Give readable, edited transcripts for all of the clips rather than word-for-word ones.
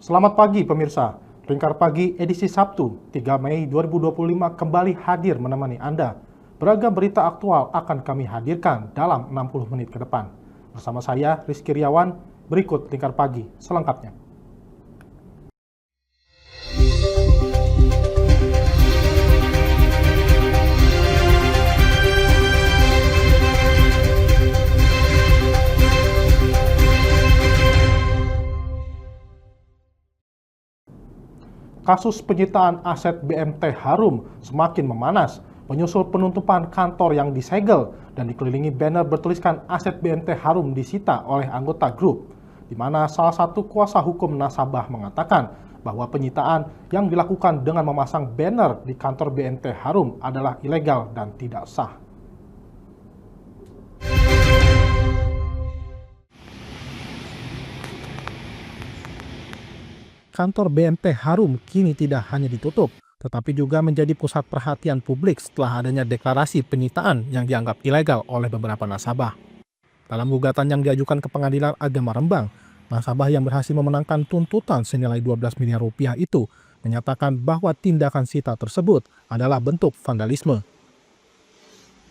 Selamat pagi pemirsa, Lingkar Pagi edisi Sabtu 3 Mei 2025 kembali hadir menemani Anda. Beragam berita aktual akan kami hadirkan dalam 60 menit ke depan. Bersama saya Rizky Riawan, berikut Lingkar Pagi selengkapnya. Kasus penyitaan aset BMT Harum semakin memanas, menyusul penutupan kantor yang disegel dan dikelilingi banner bertuliskan aset BMT Harum disita oleh anggota grup, di mana salah satu kuasa hukum nasabah mengatakan bahwa penyitaan yang dilakukan dengan memasang banner di kantor BMT Harum adalah ilegal dan tidak sah. Kantor BMT Harum kini tidak hanya ditutup, tetapi juga menjadi pusat perhatian publik setelah adanya deklarasi penyitaan yang dianggap ilegal oleh beberapa nasabah. Dalam gugatan yang diajukan ke Pengadilan Agama Rembang, nasabah yang berhasil memenangkan tuntutan senilai 12 miliar rupiah itu menyatakan bahwa tindakan sita tersebut adalah bentuk vandalisme.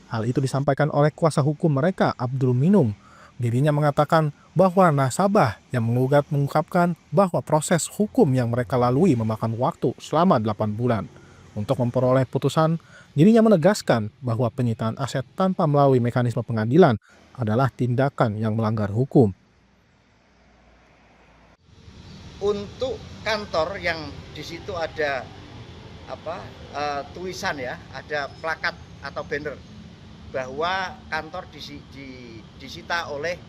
Hal itu disampaikan oleh kuasa hukum mereka, Abdul Minum. Dirinya mengatakan bahwa nasabah yang menggugat mengungkapkan bahwa proses hukum yang mereka lalui memakan waktu selama 8 bulan. Untuk memperoleh putusan, dirinya menegaskan bahwa penyitaan aset tanpa melalui mekanisme pengadilan adalah tindakan yang melanggar hukum. Untuk kantor yang di situ ada tulisan ya, ada plakat atau banner bahwa kantor disita oleh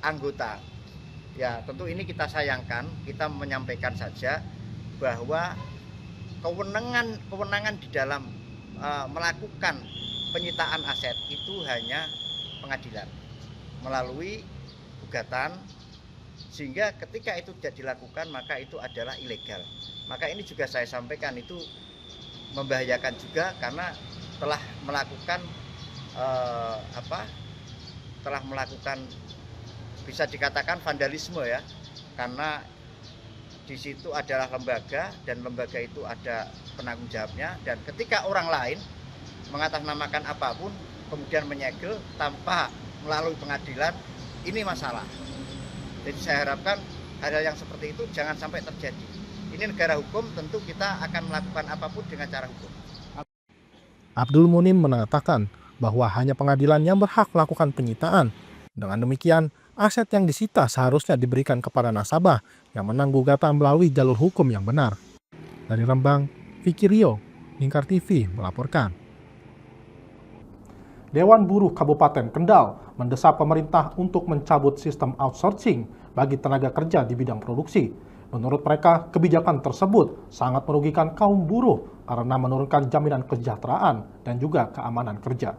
anggota. Ya, tentu ini kita sayangkan, kita menyampaikan saja bahwa kewenangan di dalam melakukan penyitaan aset itu hanya pengadilan melalui gugatan, sehingga ketika itu tidak dilakukan maka itu adalah ilegal. Maka ini juga saya sampaikan itu membahayakan juga karena telah melakukan bisa dikatakan vandalisme ya, karena di situ adalah lembaga dan lembaga itu ada penanggung jawabnya, dan ketika orang lain mengatasnamakan apapun kemudian menyegel tanpa melalui pengadilan, ini masalah. Jadi saya harapkan hal-hal yang seperti itu jangan sampai terjadi. Ini negara hukum, tentu kita akan melakukan apapun dengan cara hukum. Abdul Munim mengatakan bahwa hanya pengadilan yang berhak melakukan penyitaan. Dengan demikian, aset yang disita seharusnya diberikan kepada nasabah yang menang gugatan melalui jalur hukum yang benar. Dari Rembang, Vicky Rio, Lingkar TV melaporkan. Dewan Buruh Kabupaten Kendal mendesak pemerintah untuk mencabut sistem outsourcing bagi tenaga kerja di bidang produksi. Menurut mereka, kebijakan tersebut sangat merugikan kaum buruh karena menurunkan jaminan kesejahteraan dan juga keamanan kerja.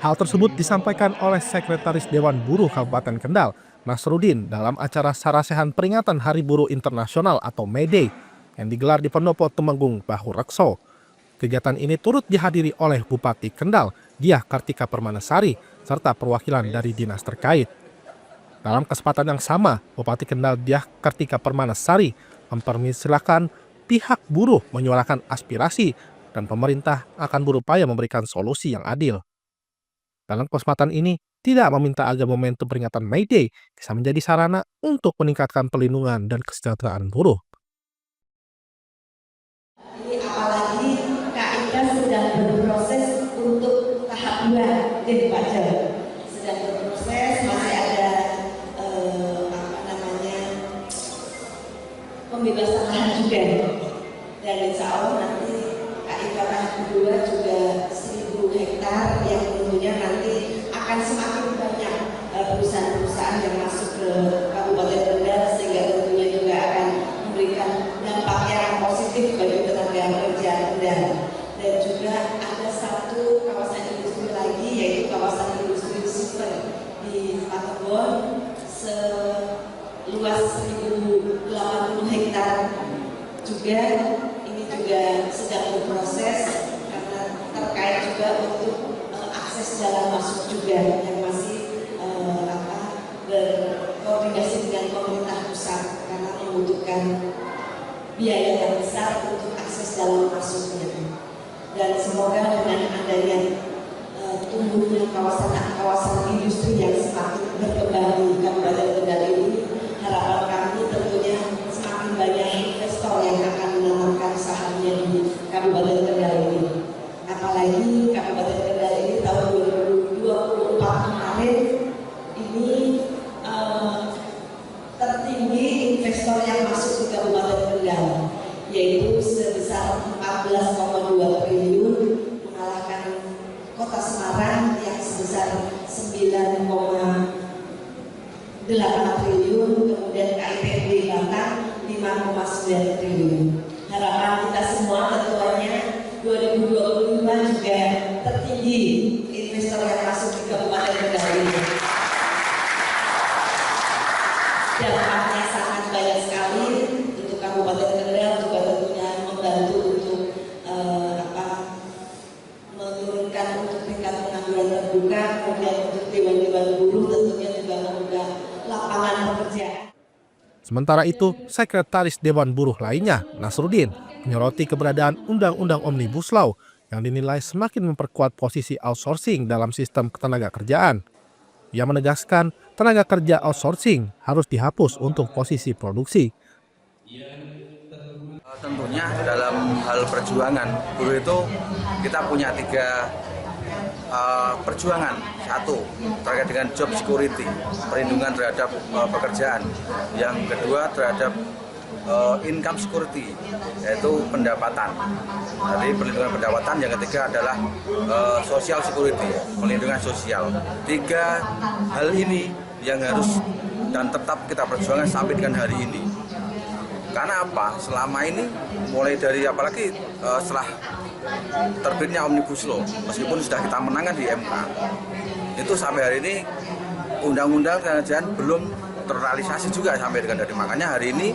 Hal tersebut disampaikan oleh Sekretaris Dewan Buruh Kabupaten Kendal, Nasruddin, dalam acara sarasehan peringatan Hari Buruh Internasional atau May Day yang digelar di Pendopo Temenggung, Bahu Rekso. Kegiatan ini turut dihadiri oleh Bupati Kendal, Diah Kartika Permanesari, serta perwakilan dari dinas terkait. Dalam kesempatan yang sama, Bupati Kendal Diah Kartika Permanesari mempersilahkan pihak buruh menyuarakan aspirasi dan pemerintah akan berupaya memberikan solusi yang adil. Dalam kesempatan ini, tidak meminta agar momentum peringatan May Day bisa menjadi sarana untuk meningkatkan perlindungan dan kesejahteraan buruh. Apalagi KIK sedang berproses untuk tahap 2 jadi pajak, sedang berproses, masih ada pembebasan lahan juga, dan insya Allah nanti KIK tahap 2 juga 1.000 hektar yang tentunya nanti akan semakin banyak perusahaan-perusahaan yang masuk ke Kabupaten Kendal, sehingga tentunya juga akan memberikan dampak yang positif bagi tenaga kerja Kendal. Dan juga ada satu kawasan industri lagi, yaitu kawasan industri super di Patabon seluas 1.080 hektar juga. Ini juga sedang berproses karena terkait juga untuk akses jalan masuk juga. adanya tumbuhnya kawasan industri yang semakin berkembang di Kabupaten Kendal ini, harapan kami tentunya semakin banyak investor yang akan menanamkan sahamnya di Kabupaten Kendal ini. Apalagi Kabupaten Kendal ini tahun 2024 kemarin ini tertinggi investor yang masuk di Kabupaten Kendal, yaitu sebesar 14,2 triliun, mengalahkan Kota Semarang yang sebesar 9,8 triliun, kemudian KIPB Batang 5,9 triliun. Harapan kita semua tentunya 2025 juga tertinggi investor yang masuk di Kabupaten Kendal ini. Dampaknya sangat banyak sekali untuk Kabupaten Kendal, juga tentunya membantu untuk menurunkan untuk tingkat pengangguran terbuka, kemudian untuk dewan-dewan buruh tentunya juga membuka lapangan pekerjaan. Sementara itu, Sekretaris Dewan Buruh lainnya, Nasruddin, menyoroti keberadaan Undang-Undang Omnibus Law yang dinilai semakin memperkuat posisi outsourcing dalam sistem ketenagakerjaan. Ia menegaskan tenaga kerja outsourcing harus dihapus untuk posisi produksi. Tentunya dalam hal perjuangan buruh itu kita punya 3 perjuangan. 1 terkait dengan job security, perlindungan terhadap pekerjaan. Yang kedua terhadap income security, yaitu pendapatan. Jadi perlindungan pendapatan. Yang ketiga adalah social security, perlindungan sosial. 3 hal ini yang harus dan tetap kita perjuangkan sampai dengan hari ini. Karena apa? Selama ini mulai dari apalagi setelah terbitnya Omnibus Law, meskipun sudah kita menangkan di MK, itu sampai hari ini undang-undang ketenagakerjaan belum terrealisasi juga sampai dengan hari. Makanya hari ini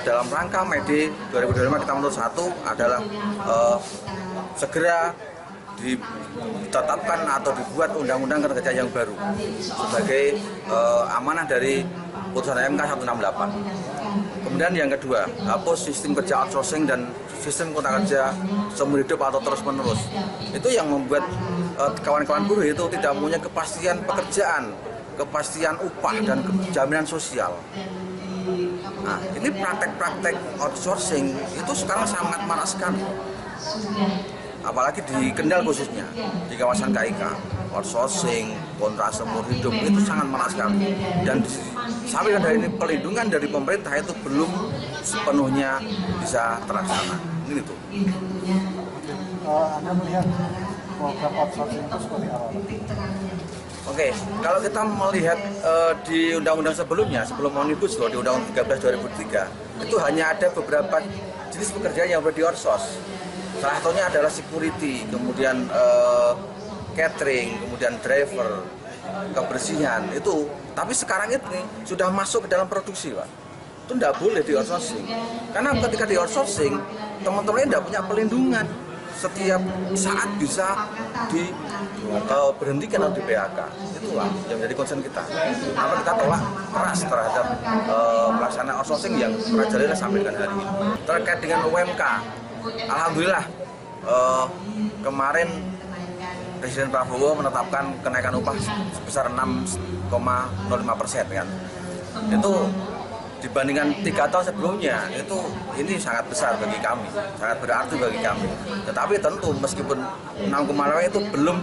dalam rangka May Day 2025 kita menurut 1 adalah segera ditetapkan atau dibuat undang-undang ketenagakerjaan yang baru sebagai amanah dari putusan MK 168. Kemudian yang kedua, hapus sistem kerja outsourcing dan sistem kontrak kerja seumur hidup atau terus-menerus. Itu yang membuat kawan-kawan buruh itu tidak punya kepastian pekerjaan, kepastian upah dan jaminan sosial. Nah, ini praktek-praktek outsourcing itu sekarang sangat marak sekali. Apalagi di Kendal khususnya, di kawasan KIK, outsourcing, kontrak seumur hidup itu sangat marak sekali. Dan sampai dari ini pelindungan dari pemerintah itu belum sepenuhnya bisa terlaksana. Ini tuh. Anda melihat program outsourcing itu seperti apa? Oke, kalau kita melihat di undang-undang sebelumnya, sebelum Omnibus Law di Undang-Undang 13 2003, itu hanya ada beberapa jenis pekerjaan yang boleh di-outsource. Salah satunya adalah security, kemudian catering, kemudian driver, kebersihan itu. Tapi sekarang ini sudah masuk ke dalam produksi, Pak. Itu tidak boleh di-outsourcing. Karena ketika di-outsourcing, teman-teman tidak punya pelindungan. Setiap saat bisa diberhentikan atau di PHK. Itulah yang menjadi concern kita. Maka kita tolak keras terhadap pelaksanaan outsourcing yang merajalela sampai dengan hari ini. Terkait dengan UMK, alhamdulillah kemarin Presiden Prabowo menetapkan kenaikan upah sebesar 6,05% kan. Itu dibandingkan 3 tahun sebelumnya ini sangat besar bagi kami, sangat berarti bagi kami. Tetapi tentu meskipun 6,5 itu belum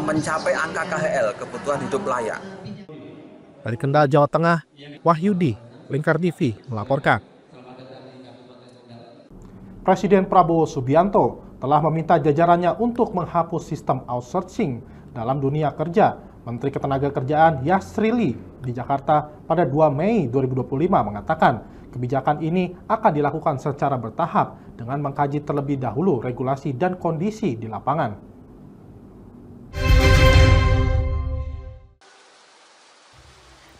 mencapai angka KHL, kebutuhan hidup layak. Dari Kendal, Jawa Tengah, Wahyudi, Lingkar TV melaporkan. Presiden Prabowo Subianto telah meminta jajarannya untuk menghapus sistem outsourcing dalam dunia kerja. Menteri Ketenagakerjaan Yasrili di Jakarta pada 2 Mei 2025 mengatakan kebijakan ini akan dilakukan secara bertahap dengan mengkaji terlebih dahulu regulasi dan kondisi di lapangan.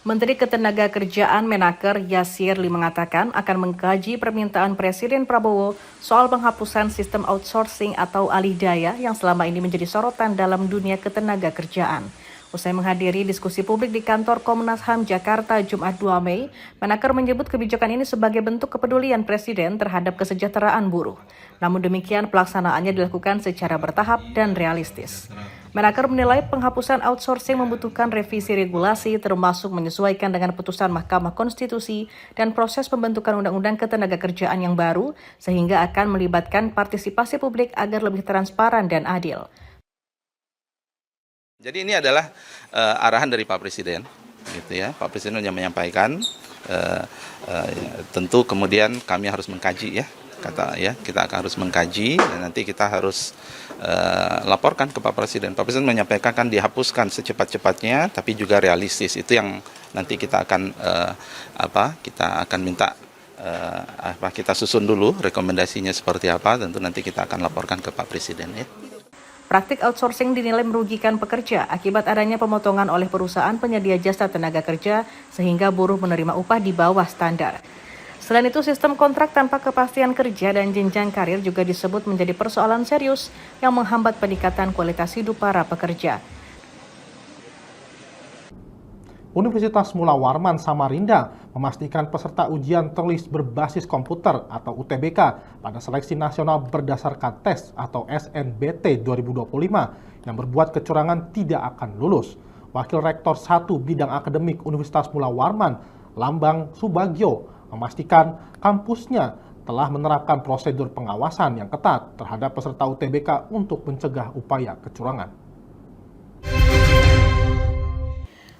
Menteri Ketenagakerjaan Menaker Yasrili mengatakan akan mengkaji permintaan Presiden Prabowo soal penghapusan sistem outsourcing atau alih daya yang selama ini menjadi sorotan dalam dunia ketenagakerjaan. Usai menghadiri diskusi publik di kantor Komnas HAM Jakarta Jumat 2 Mei, Menaker menyebut kebijakan ini sebagai bentuk kepedulian Presiden terhadap kesejahteraan buruh. Namun demikian pelaksanaannya dilakukan secara bertahap dan realistis. Menaker menilai penghapusan outsourcing membutuhkan revisi regulasi termasuk menyesuaikan dengan putusan Mahkamah Konstitusi dan proses pembentukan Undang-Undang Ketenagakerjaan yang baru sehingga akan melibatkan partisipasi publik agar lebih transparan dan adil. Jadi ini adalah arahan dari Pak Presiden, gitu ya. Pak Presiden yang menyampaikan, tentu kemudian kami harus mengkaji ya, kita akan harus mengkaji dan nanti kita harus laporkan ke Pak Presiden. Pak Presiden menyampaikan kan dihapuskan secepat-cepatnya, tapi juga realistis. Itu yang nanti kita akan minta kita susun dulu rekomendasinya seperti apa. Tentu nanti kita akan laporkan ke Pak Presiden ya. Praktik outsourcing dinilai merugikan pekerja akibat adanya pemotongan oleh perusahaan penyedia jasa tenaga kerja sehingga buruh menerima upah di bawah standar. Selain itu, sistem kontrak tanpa kepastian kerja dan jenjang karir juga disebut menjadi persoalan serius yang menghambat peningkatan kualitas hidup para pekerja. Universitas Mula Warman Samarinda memastikan peserta ujian tertulis berbasis komputer atau UTBK pada seleksi nasional berdasarkan tes atau SNBT 2025 yang berbuat kecurangan tidak akan lulus. Wakil Rektor 1 Bidang Akademik Universitas Mula Warman, Lambang Subagio, memastikan kampusnya telah menerapkan prosedur pengawasan yang ketat terhadap peserta UTBK untuk mencegah upaya kecurangan.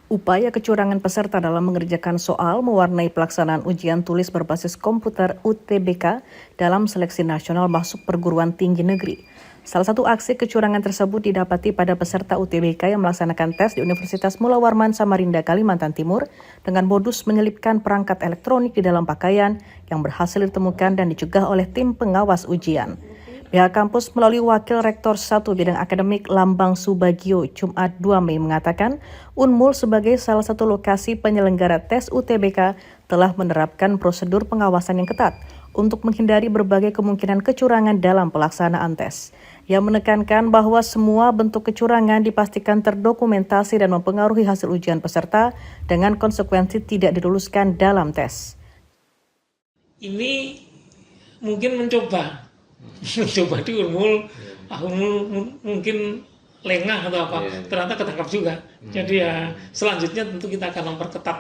Upaya kecurangan peserta dalam mengerjakan soal mewarnai pelaksanaan ujian tulis berbasis komputer UTBK dalam seleksi nasional masuk perguruan tinggi negeri. Salah satu aksi kecurangan tersebut didapati pada peserta UTBK yang melaksanakan tes di Universitas Mula Warman Samarinda, Kalimantan Timur dengan modus menyelipkan perangkat elektronik di dalam pakaian yang berhasil ditemukan dan dicegah oleh tim pengawas ujian. Pihak kampus melalui Wakil Rektor 1 Bidang Akademik Lambang Subagio Jumat 2 Mei mengatakan Unmul sebagai salah satu lokasi penyelenggara tes UTBK telah menerapkan prosedur pengawasan yang ketat untuk menghindari berbagai kemungkinan kecurangan dalam pelaksanaan tes. Ia menekankan bahwa semua bentuk kecurangan dipastikan terdokumentasi dan mempengaruhi hasil ujian peserta dengan konsekuensi tidak diluluskan dalam tes. Ini mungkin mencoba di Unmul, mungkin lengah atau apa, ternyata ketangkap juga. Jadi ya selanjutnya tentu kita akan memperketat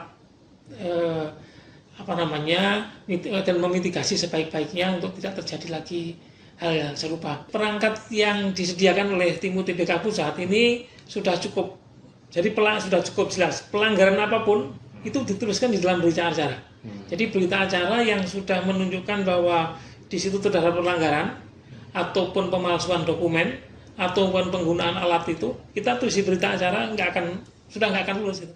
dan memitigasi sebaik-baiknya untuk tidak terjadi lagi hal serupa. Perangkat yang disediakan oleh tim UTBK Pusat ini sudah cukup, jadi sudah cukup jelas. Pelanggaran apapun itu dituliskan di dalam berita acara. Jadi berita acara yang sudah menunjukkan bahwa di situ terdapat pelanggaran ataupun pemalsuan dokumen ataupun penggunaan alat itu, kita tulis di berita acara sudah nggak akan lulus itu.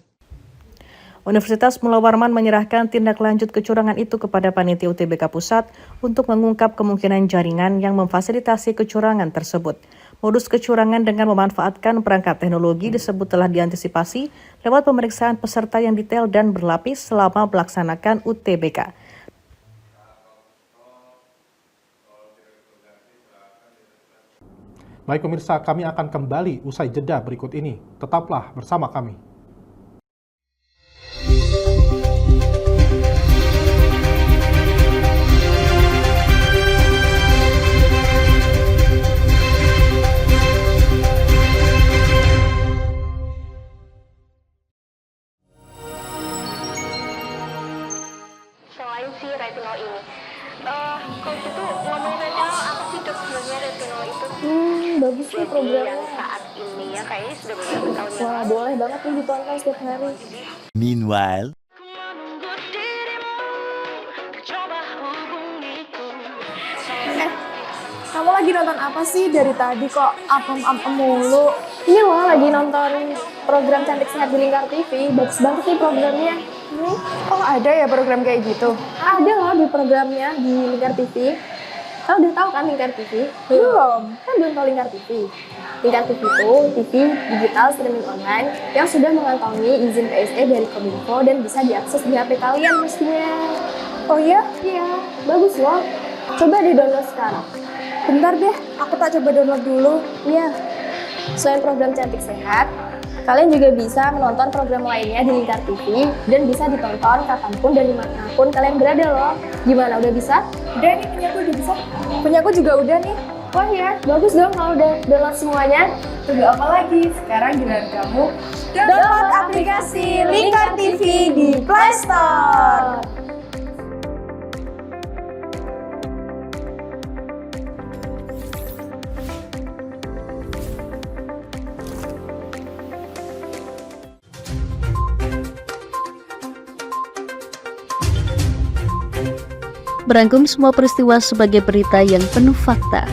Universitas Mula Warman menyerahkan tindak lanjut kecurangan itu kepada panitia UTBK Pusat untuk mengungkap kemungkinan jaringan yang memfasilitasi kecurangan tersebut. Modus kecurangan dengan memanfaatkan perangkat teknologi disebut telah diantisipasi lewat pemeriksaan peserta yang detail dan berlapis selama melaksanakan UTBK. Baik pemirsa, kami akan kembali usai jeda berikut ini. Tetaplah bersama kami. Selain si retinol ini, kalau gitu ngomongin retinol, apa sih dok sebenarnya retinol itu? Bagus sih programnya. Yang saat ini ya kayaknya sudah beberapa tahun yang Wah, boleh banget nih ditonton setiap hari. Meanwhile, Kamu lagi nonton apa sih dari tadi kok apem-apem mulu? Ini loh lagi nonton program Cantik Sehat di Lingkar TV. Bagus banget sih programnya. Oh ada ya program kayak gitu? Ada loh di programnya di Lingkar TV. Kamu udah tahu kan Lingkar TV? Belum. Kan belum tahu Lingkar TV. Lingkar TV itu TV digital streaming online yang sudah mengantongi izin PSE dari Kominfo dan bisa diakses di HP kalian mestinya. Oh iya? Iya, bagus loh. Coba di-download sekarang. Bentar deh, aku tak coba download dulu. Iya. Selain program Cantik Sehat, Kalian juga bisa menonton program lainnya di Lingkar TV dan bisa ditonton kapanpun dan dimanapun kalian berada loh. Gimana, udah bisa? Udah nih, punyaku udah bisa. Punyaku juga udah nih. Wah ya, bagus dong kalau udah download semuanya. Tunggu apa lagi? Sekarang giliran kamu Download aplikasi Lingkar TV di Play Store. Merangkum semua peristiwa sebagai berita yang penuh fakta.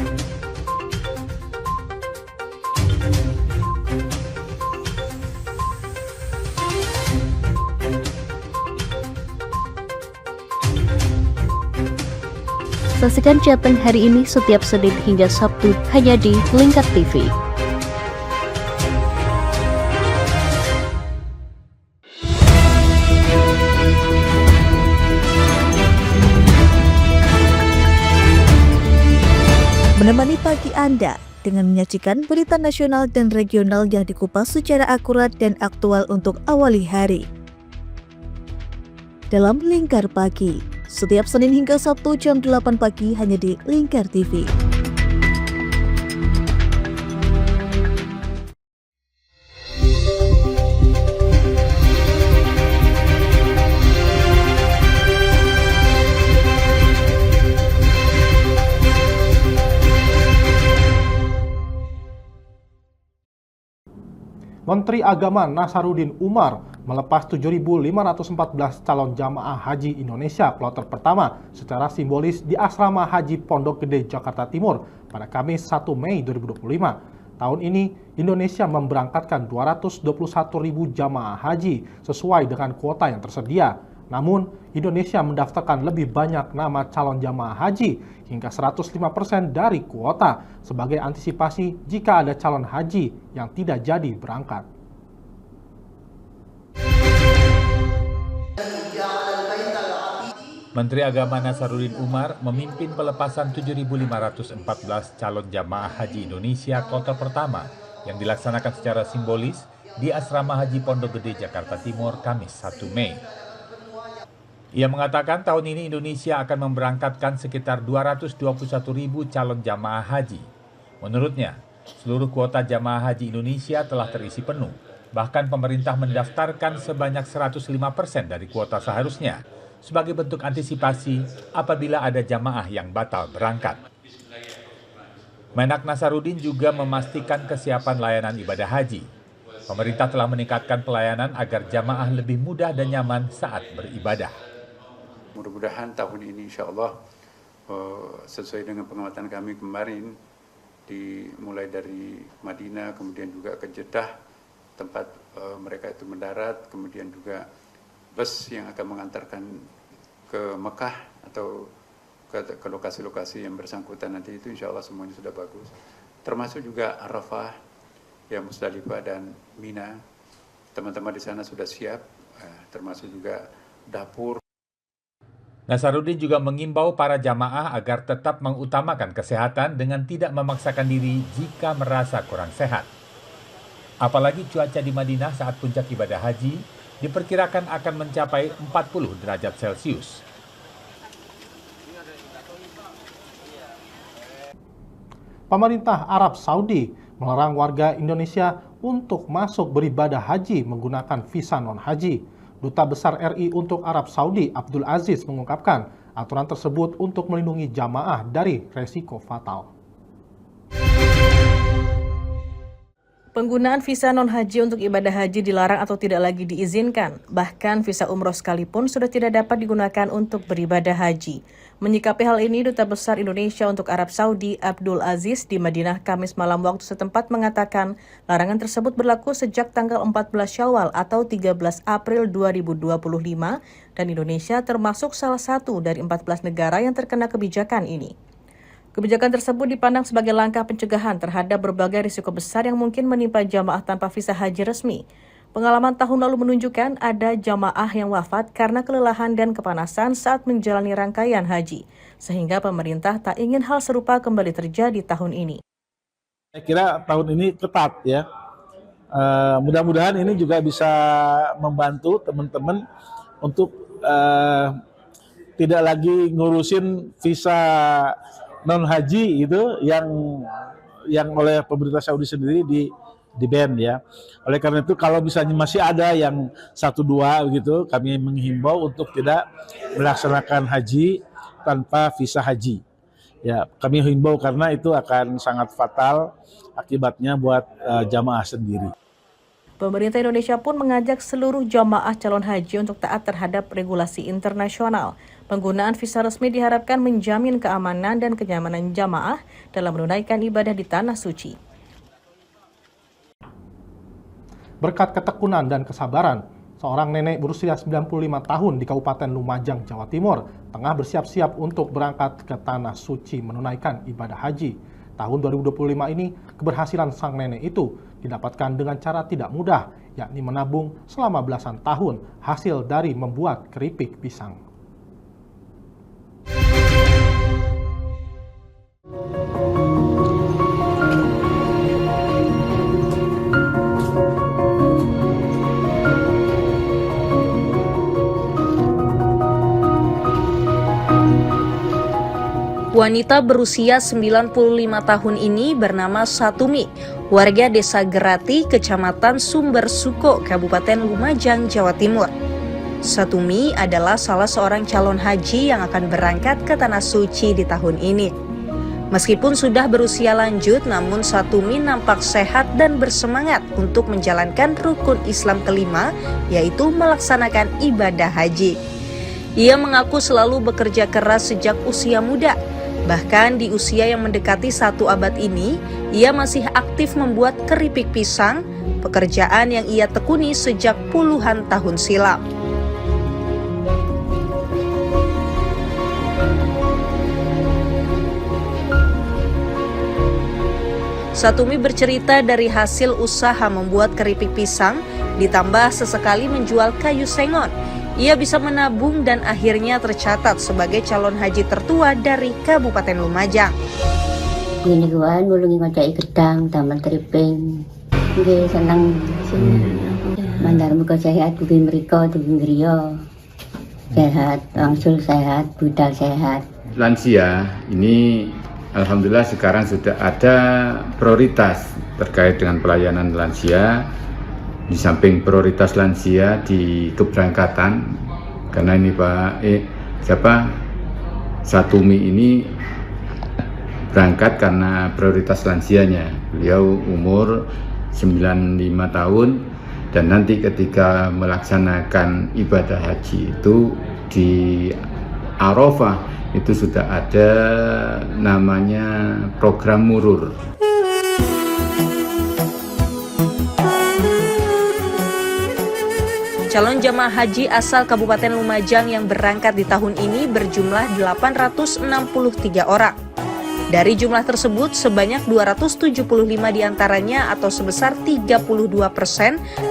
Saksikan Jateng hari ini setiap Senin hingga Sabtu hanya di Lingkar TV. Menemani pagi Anda dengan menyajikan berita nasional dan regional yang dikupas secara akurat dan aktual untuk awali hari. Dalam Lingkar Pagi, setiap Senin hingga Sabtu jam 8 pagi hanya di Lingkar TV. Menteri Agama Nasaruddin Umar melepas 7.514 calon jamaah haji Indonesia kloter pertama secara simbolis di Asrama Haji Pondok Gede, Jakarta Timur pada Kamis 1 Mei 2025. Tahun ini, Indonesia memberangkatkan 221.000 jamaah haji sesuai dengan kuota yang tersedia. Namun, Indonesia mendaftarkan lebih banyak nama calon jamaah haji hingga 105% dari kuota sebagai antisipasi jika ada calon haji yang tidak jadi berangkat. Menteri Agama Nasaruddin Umar memimpin pelepasan 7.514 calon jamaah haji Indonesia kloter pertama yang dilaksanakan secara simbolis di Asrama Haji Pondok Gede, Jakarta Timur, Kamis 1 Mei. Ia mengatakan tahun ini Indonesia akan memberangkatkan sekitar 221.000 calon jamaah haji. Menurutnya, seluruh kuota jamaah haji Indonesia telah terisi penuh. Bahkan pemerintah mendaftarkan sebanyak 105% dari kuota seharusnya sebagai bentuk antisipasi apabila ada jamaah yang batal berangkat. Menak Nasaruddin juga memastikan kesiapan layanan ibadah haji. Pemerintah telah meningkatkan pelayanan agar jamaah lebih mudah dan nyaman saat beribadah. Mudah-mudahan tahun ini insya Allah sesuai dengan pengamatan kami kemarin, dimulai dari Madinah, kemudian juga ke Jeddah, tempat mereka itu mendarat, kemudian juga bus yang akan mengantarkan ke Mekah atau ke lokasi-lokasi yang bersangkutan nanti itu insya Allah semuanya sudah bagus. Termasuk juga Arafah, ya Musdalifah dan Mina, teman-teman di sana sudah siap, termasuk juga dapur. Nasaruddin juga mengimbau para jamaah agar tetap mengutamakan kesehatan dengan tidak memaksakan diri jika merasa kurang sehat. Apalagi cuaca di Madinah saat puncak ibadah haji diperkirakan akan mencapai 40 derajat Celcius. Pemerintah Arab Saudi melarang warga Indonesia untuk masuk beribadah haji menggunakan visa non-haji. Duta Besar RI untuk Arab Saudi, Abdul Aziz, mengungkapkan aturan tersebut untuk melindungi jamaah dari resiko fatal. Penggunaan visa non-haji untuk ibadah haji dilarang atau tidak lagi diizinkan. Bahkan visa umroh sekalipun sudah tidak dapat digunakan untuk beribadah haji. Menyikapi hal ini, Duta Besar Indonesia untuk Arab Saudi, Abdul Aziz, di Madinah Kamis malam waktu setempat mengatakan larangan tersebut berlaku sejak tanggal 14 Syawal atau 13 April 2025 dan Indonesia termasuk salah satu dari 14 negara yang terkena kebijakan ini. Kebijakan tersebut dipandang sebagai langkah pencegahan terhadap berbagai risiko besar yang mungkin menimpa jamaah tanpa visa haji resmi. Pengalaman tahun lalu menunjukkan ada jamaah yang wafat karena kelelahan dan kepanasan saat menjalani rangkaian haji, sehingga pemerintah tak ingin hal serupa kembali terjadi tahun ini. Saya kira tahun ini ketat ya, Mudah-mudahan ini juga bisa membantu teman-teman untuk tidak lagi ngurusin visa non haji itu yang oleh pemerintah Saudi sendiri di ban ya. Oleh karena itu kalau misalnya masih ada yang 1-2 gitu, kami menghimbau untuk tidak melaksanakan haji tanpa visa haji. Ya, kami himbau karena itu akan sangat fatal akibatnya buat jamaah sendiri. Pemerintah Indonesia pun mengajak seluruh jamaah calon haji untuk taat terhadap regulasi internasional. Penggunaan visa resmi diharapkan menjamin keamanan dan kenyamanan jamaah dalam menunaikan ibadah di Tanah Suci. Berkat ketekunan dan kesabaran, seorang nenek berusia 95 tahun di Kabupaten Lumajang, Jawa Timur, tengah bersiap-siap untuk berangkat ke Tanah Suci menunaikan ibadah haji. Tahun 2025 ini, keberhasilan sang nenek itu didapatkan dengan cara tidak mudah, yakni menabung selama belasan tahun hasil dari membuat keripik pisang. Wanita berusia 95 tahun ini bernama Satumi, warga Desa Gerati, Kecamatan Sumber Suko, Kabupaten Lumajang, Jawa Timur. Satumi adalah salah seorang calon haji yang akan berangkat ke Tanah Suci di tahun ini. Meskipun sudah berusia lanjut, namun Satumi nampak sehat dan bersemangat untuk menjalankan rukun Islam kelima, yaitu melaksanakan ibadah haji. Ia mengaku selalu bekerja keras sejak usia muda. Bahkan di usia yang mendekati 1 abad ini, ia masih aktif membuat keripik pisang, pekerjaan yang ia tekuni sejak puluhan tahun silam. Satumi bercerita dari hasil usaha membuat keripik pisang, ditambah sesekali menjual kayu sengon. Ia bisa menabung dan akhirnya tercatat sebagai calon haji tertua dari Kabupaten Lumajang. Ini gua nulungi ngajak gedang, taman tripping. Nggih seneng mandar muga sehat kuwi mriko teng griya. Sehat, langsung sehat, budal sehat. Lansia ini alhamdulillah sekarang sudah ada prioritas terkait dengan pelayanan lansia. Di samping prioritas lansia di keberangkatan, karena ini Satumi ini berangkat karena prioritas lansianya. Beliau umur 95 tahun dan nanti ketika melaksanakan ibadah haji itu di Arafah itu sudah ada namanya program murur. Calon jamaah haji asal Kabupaten Lumajang yang berangkat di tahun ini berjumlah 863 orang. Dari jumlah tersebut, sebanyak 275 diantaranya atau sebesar 32%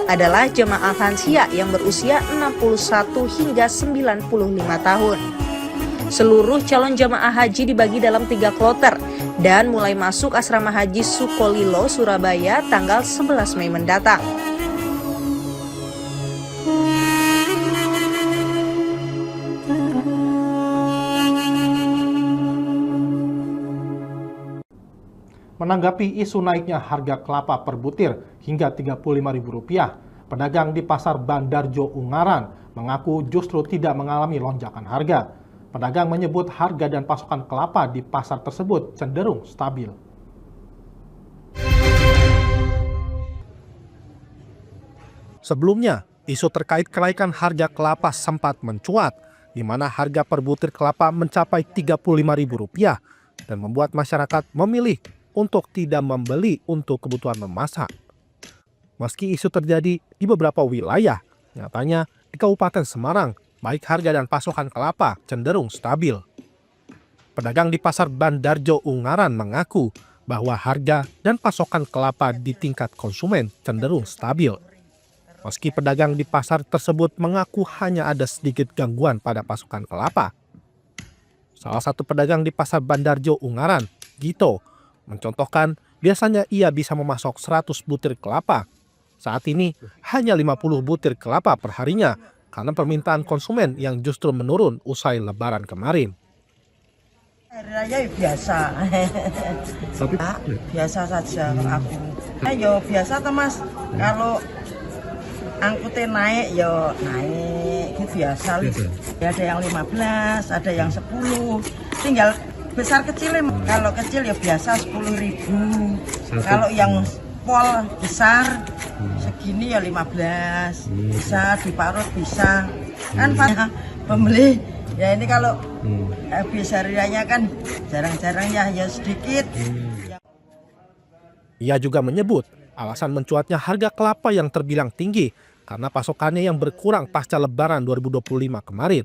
adalah jamaah lansia yang berusia 61 hingga 95 tahun. Seluruh calon jamaah haji dibagi dalam 3 kloter dan mulai masuk asrama haji Sukolilo, Surabaya tanggal 11 Mei mendatang. Menanggapi isu naiknya harga kelapa per butir hingga Rp35.000, pedagang di Pasar Bandarjo Ungaran mengaku justru tidak mengalami lonjakan harga. Pedagang menyebut harga dan pasokan kelapa di pasar tersebut cenderung stabil. Sebelumnya, isu terkait kenaikan harga kelapa sempat mencuat, di mana harga per butir kelapa mencapai Rp35.000 dan membuat masyarakat memilih untuk tidak membeli untuk kebutuhan memasak. Meski isu terjadi di beberapa wilayah, nyatanya di Kabupaten Semarang, baik harga dan pasokan kelapa cenderung stabil. Pedagang di Pasar Bandarjo Ungaran mengaku bahwa harga dan pasokan kelapa di tingkat konsumen cenderung stabil. Meski pedagang di pasar tersebut mengaku hanya ada sedikit gangguan pada pasokan kelapa. Salah satu pedagang di Pasar Bandarjo Ungaran, Gito, mencontohkan biasanya ia bisa memasok 100 butir kelapa. Saat ini hanya 50 butir kelapa perharinya karena permintaan konsumen yang justru menurun usai Lebaran kemarin. Hari raya biasa. Biasa saja kalau aku. Ya biasa toh Mas. Kalau angkutnya naik ya naik, itu biasa. Ya, ada yang 15, ada yang 10. Tinggal besar kecilnya. Kalau kecil ya biasa 10.000. Kalau yang pol besar segini ya 15. Bisa diparut bisa. Kan banyak pembeli. Ya ini kalau habis hari raya kan jarang-jarang ya sedikit. Ia juga menyebut alasan mencuatnya harga kelapa yang terbilang tinggi karena pasokannya yang berkurang pasca Lebaran 2025 kemarin.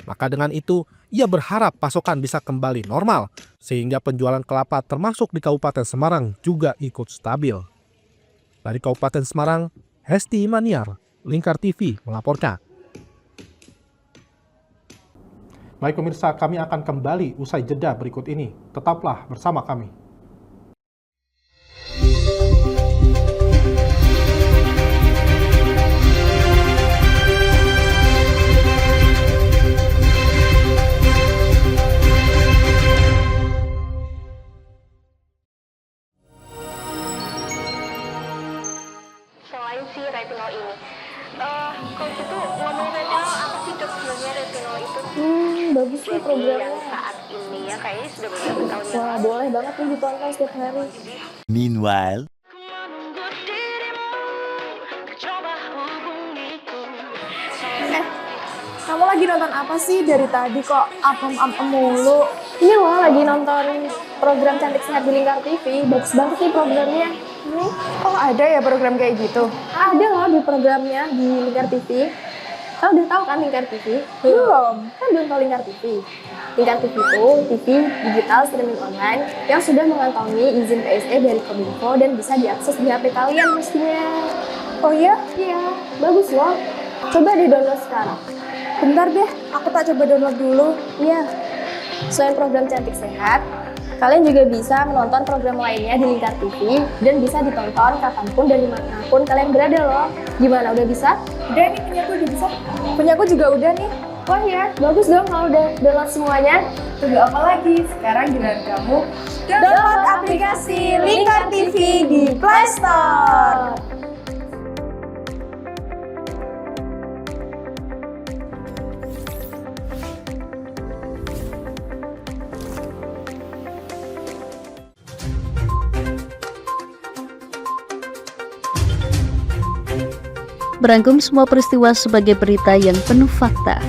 Maka dengan itu, ia berharap pasokan bisa kembali normal sehingga penjualan kelapa termasuk di Kabupaten Semarang juga ikut stabil. Dari Kabupaten Semarang, Hesti Maniar, Lingkar TV melaporkan. Baik pemirsa, kami akan kembali usai jeda berikut ini. Tetaplah bersama kami. Selain si retinol ini, kalau gitu ngomongin retinol, apa sih dok sebenarnya retinol itu? Bagus nih programnya. Yang saat ini ya kayaknya sudah beberapa tahun yang Wah, boleh banget nih ditonton setiap hari. Meanwhile, Kamu lagi nonton apa sih dari tadi kok apem-apem mulu? Ini loh lagi nonton program Cantik Sehat di Lingkar TV. Bagus banget nih programnya. Oh ada ya program kayak gitu? Ada loh di programnya di Lingkar TV. Kau udah tahu kan Lingkar TV? Belum. Kan belum tahu Lingkar TV. Lingkar TV itu TV digital streaming online yang sudah mengantongi izin PSE dari Kominfo dan bisa diakses di HP kalian mestinya. Oh iya? Iya, bagus loh. Coba di-download sekarang. Bentar deh, aku tak coba download dulu. Iya. Selain program Cantik Sehat, kalian juga bisa menonton program lainnya di Lingkar TV dan bisa ditonton kapanpun dan dimanapun kalian berada loh. Gimana, udah bisa? Udah nih, punyaku udah bisa. Punyaku juga udah nih. Wah ya, bagus dong kalau udah download semuanya. Tunggu apa lagi? Sekarang giliran kamu download aplikasi Lingkar TV di Play Store. Merangkum semua peristiwa sebagai berita yang penuh fakta.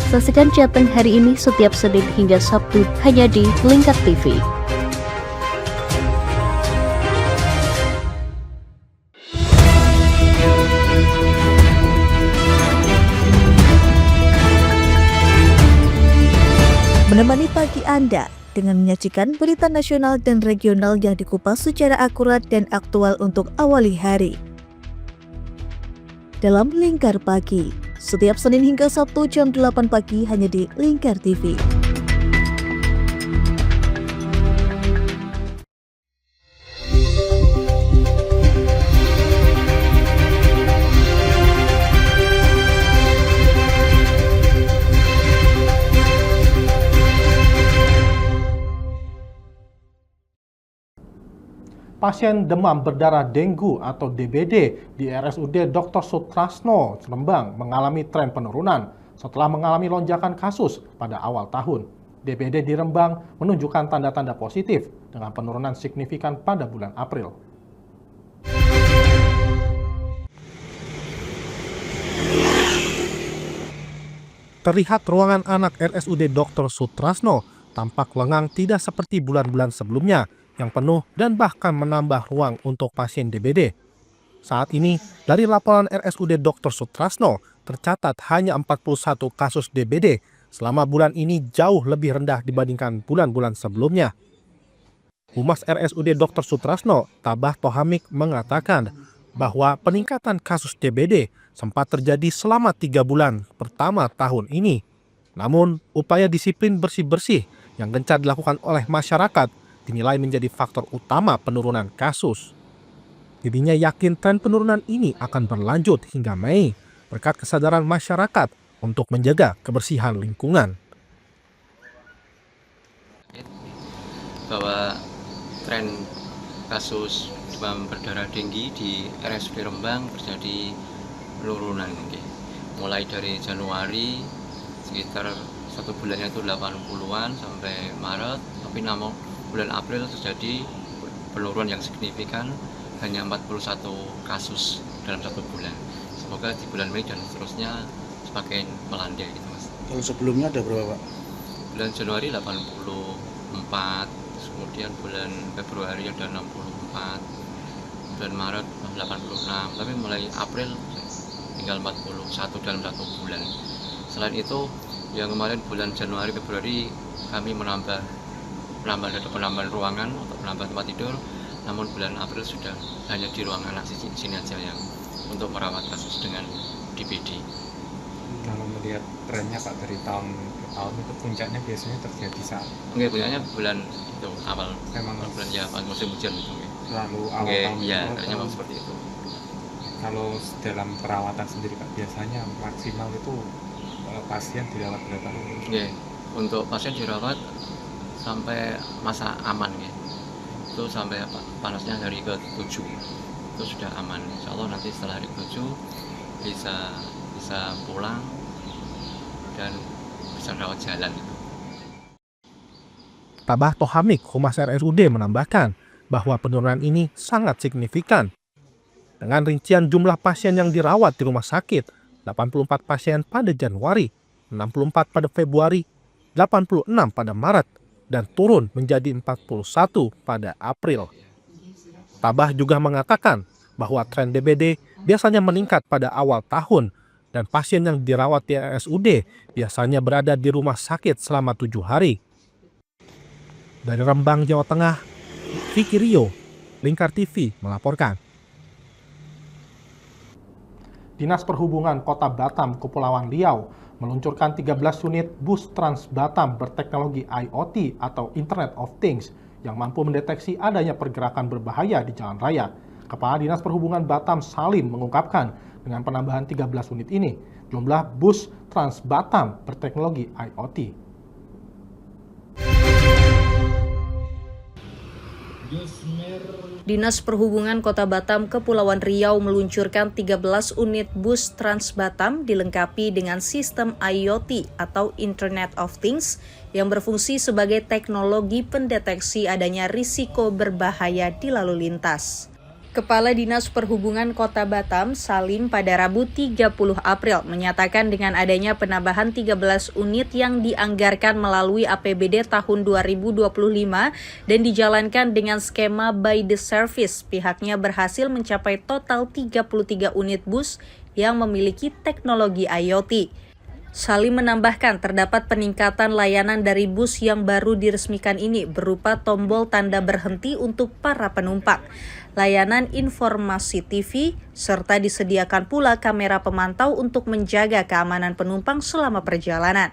Saksikan Jateng hari ini setiap Senin hingga Sabtu hanya di Lingkar TV. Menemani pagi Anda dengan menyajikan berita nasional dan regional yang dikupas secara akurat dan aktual untuk awali hari. Dalam Lingkar Pagi, setiap Senin hingga Sabtu jam 8 pagi hanya di Lingkar TV. Pasien demam berdarah dengue atau DBD di RSUD Dr. Sutrasno, Rembang mengalami tren penurunan setelah mengalami lonjakan kasus pada awal tahun. DBD di Rembang menunjukkan tanda-tanda positif dengan penurunan signifikan pada bulan April. Terlihat ruangan anak RSUD Dr. Sutrasno tampak lengang tidak seperti bulan-bulan sebelumnya yang penuh dan bahkan menambah ruang untuk pasien DBD. Saat ini, dari laporan RSUD Dr. Sutrasno, tercatat hanya 41 kasus DBD selama bulan ini jauh lebih rendah dibandingkan bulan-bulan sebelumnya. Humas RSUD Dr. Sutrasno, Tabah Tohamik, mengatakan bahwa peningkatan kasus DBD sempat terjadi selama 3 bulan pertama tahun ini. Namun, upaya disiplin bersih-bersih yang gencar dilakukan oleh masyarakat dinilai menjadi faktor utama penurunan kasus. Dirinya yakin tren penurunan ini akan berlanjut hingga Mei berkat kesadaran masyarakat untuk menjaga kebersihan lingkungan. Bahwa tren kasus demam berdarah denggi di RSUD Rembang terjadi penurunan, mulai dari Januari sekitar 1 bulannya itu 80-an sampai Maret, tapi namun bulan April terjadi penurunan yang signifikan, hanya 41 kasus dalam 1 bulan. Semoga di bulan Mei dan seterusnya semakin melandai gitu, Mas. Kalau sebelumnya ada berapa, Pak? Bulan Januari 84, kemudian bulan Februari ada 64, bulan Maret 86, tapi mulai April tinggal 41 dalam 1 bulan. Selain itu, yang kemarin bulan Januari Februari kami menambah penambahan ruangan untuk menambah tempat tidur, namun bulan April sudah hanya di ruangan sini aja yang untuk merawat kasus dengan DPD. Kalau melihat trennya Pak dari tahun ke tahun itu puncaknya biasanya terjadi saat? Enggak, puncaknya bulan itu awal, memang bulan ya pas musim hujan itu. Lalu awal tahun ya, trennya memang seperti itu. Kalau dalam perawatan sendiri Pak, biasanya maksimal itu pasien dirawat berapa? Untuk pasien dirawat sampai masa aman, itu sampai panasnya hari ke-7 itu sudah aman. Insya Allah nanti setelah hari ke-7 bisa pulang dan bisa rawat jalan. Tabah Tohamik, Humas RSUD menambahkan bahwa penurunan ini sangat signifikan. Dengan rincian jumlah pasien yang dirawat di rumah sakit, 84 pasien pada Januari, 64 pada Februari, 86 pada Maret, dan turun menjadi 41 pada April. Tabah juga mengatakan bahwa tren DBD biasanya meningkat pada awal tahun dan pasien yang dirawat di RSUD biasanya berada di rumah sakit selama 7 hari. Dari Rembang, Jawa Tengah, Vicky Rio, Lingkar TV melaporkan. Dinas Perhubungan Kota Batam, Kepulauan Riau meluncurkan 13 unit bus Trans Batam berteknologi IoT atau Internet of Things yang mampu mendeteksi adanya pergerakan berbahaya di jalan raya. Kepala Dinas Perhubungan Batam Salim mengungkapkan dengan penambahan 13 unit ini, jumlah bus Trans Batam berteknologi IoT. Dinas Perhubungan Kota Batam Kepulauan Riau meluncurkan 13 unit bus Trans Batam dilengkapi dengan sistem IoT atau Internet of Things yang berfungsi sebagai teknologi pendeteksi adanya risiko berbahaya di lalu lintas. Kepala Dinas Perhubungan Kota Batam, Salim, pada Rabu 30 April menyatakan dengan adanya penambahan 13 unit yang dianggarkan melalui APBD tahun 2025 dan dijalankan dengan skema by the service, pihaknya berhasil mencapai total 33 unit bus yang memiliki teknologi IoT. Salim menambahkan terdapat peningkatan layanan dari bus yang baru diresmikan ini berupa tombol tanda berhenti untuk para penumpang, layanan informasi TV, serta disediakan pula kamera pemantau untuk menjaga keamanan penumpang selama perjalanan.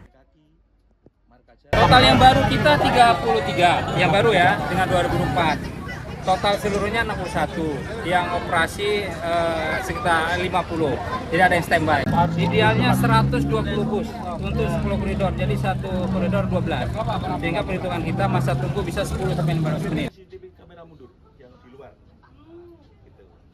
Total yang baru kita 33, yang baru ya, dengan 2004. Total seluruhnya 61, yang operasi sekitar 50, jadi ada yang standby. Idealnya 120 bus untuk 10 koridor, jadi satu koridor 12, sehingga perhitungan kita masa tunggu bisa 10-15 menit.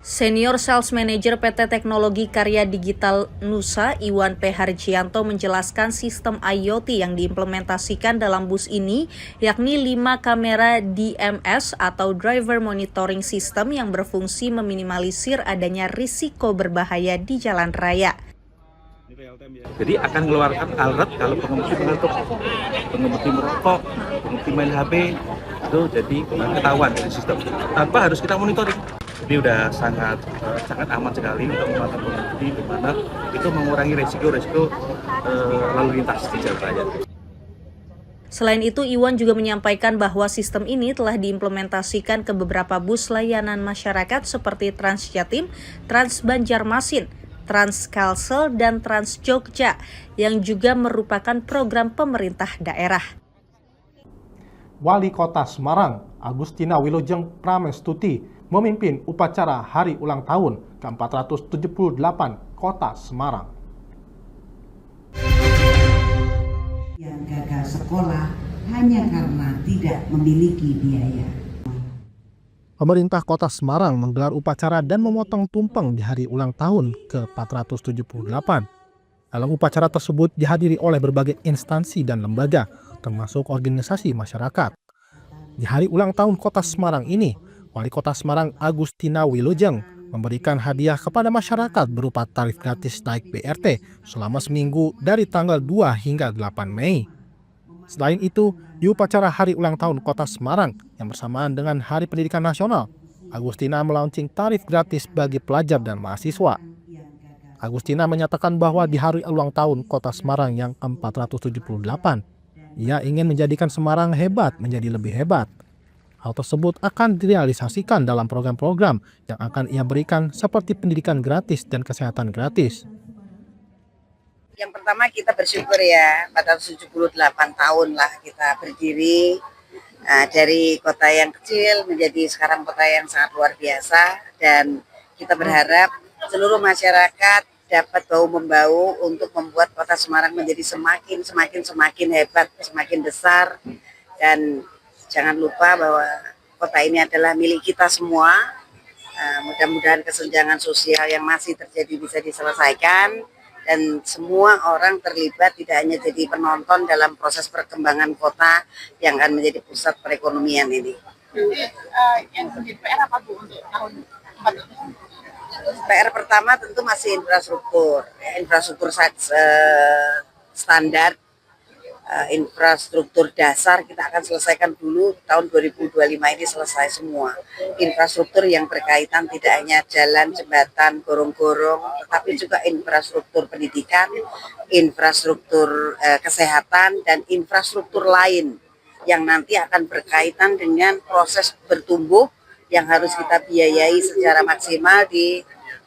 Senior Sales Manager PT Teknologi Karya Digital Nusa, Iwan P. Harjianto menjelaskan sistem IoT yang diimplementasikan dalam bus ini, yakni 5 kamera DMS atau Driver Monitoring System yang berfungsi meminimalisir adanya risiko berbahaya di jalan raya. Jadi akan mengeluarkan alert kalau pengemudi mengantuk, pengemudi merokok, pengemudi main HP, itu jadi ketahuan dari sistem tanpa harus kita monitoring. Jadi udah sangat aman sekali untuk memantau pengemudi, di mana itu mengurangi resiko lalu lintas di jalan raya. Selain itu, Iwan juga menyampaikan bahwa sistem ini telah diimplementasikan ke beberapa bus layanan masyarakat seperti Trans Jatim, Trans Banjarmasin, Transkalsel, dan Trans Jogja yang juga merupakan program pemerintah daerah. Wali Kota Semarang, Agustina Wilujeng Pramestuti, memimpin upacara Hari Ulang Tahun ke-478 Kota Semarang. Yang gagal sekolah hanya karena tidak memiliki biaya. Pemerintah Kota Semarang menggelar upacara dan memotong tumpeng di hari ulang tahun ke-478. Dalam upacara tersebut dihadiri oleh berbagai instansi dan lembaga, termasuk organisasi masyarakat. Di hari ulang tahun Kota Semarang ini, Wali Kota Semarang Agustina Wilujeng memberikan hadiah kepada masyarakat berupa tarif gratis naik BRT selama seminggu dari tanggal 2 hingga 8 Mei. Selain itu, di upacara Hari Ulang Tahun Kota Semarang yang bersamaan dengan Hari Pendidikan Nasional, Agustina melaunching tarif gratis bagi pelajar dan mahasiswa. Agustina menyatakan bahwa di Hari Ulang Tahun Kota Semarang yang ke-478, ia ingin menjadikan Semarang hebat menjadi lebih hebat. Hal tersebut akan direalisasikan dalam program-program yang akan ia berikan seperti pendidikan gratis dan kesehatan gratis. Yang pertama kita bersyukur ya, 478 tahun lah kita berdiri dari kota yang kecil menjadi sekarang kota yang sangat luar biasa, dan kita berharap seluruh masyarakat dapat bahu-membahu untuk membuat kota Semarang menjadi semakin hebat, semakin besar, dan jangan lupa bahwa kota ini adalah milik kita semua. Mudah-mudahan kesenjangan sosial yang masih terjadi bisa diselesaikan, dan semua orang terlibat, tidak hanya jadi penonton dalam proses perkembangan kota yang akan menjadi pusat perekonomian ini. Yang menjadi PR apa Bu untuk tahun 4? PR pertama tentu masih infrastruktur standar, infrastruktur dasar kita akan selesaikan dulu tahun 2025 ini selesai semua. Infrastruktur yang berkaitan tidak hanya jalan, jembatan, gorong-gorong, tetapi juga infrastruktur pendidikan, infrastruktur kesehatan, dan infrastruktur lain yang nanti akan berkaitan dengan proses bertumbuh yang harus kita biayai secara maksimal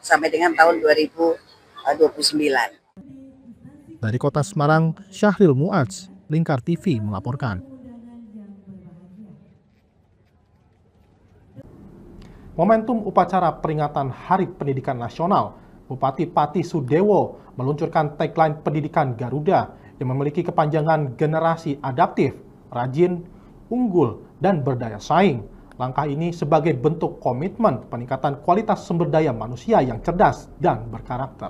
sampai dengan tahun 2029. Dari Kota Semarang, Syahril Muadz, Lingkar TV melaporkan. Momentum upacara peringatan Hari Pendidikan Nasional, Bupati Pati Sudewo meluncurkan tagline pendidikan Garuda yang memiliki kepanjangan generasi adaptif, rajin, unggul, dan berdaya saing. Langkah ini sebagai bentuk komitmen peningkatan kualitas sumber daya manusia yang cerdas dan berkarakter.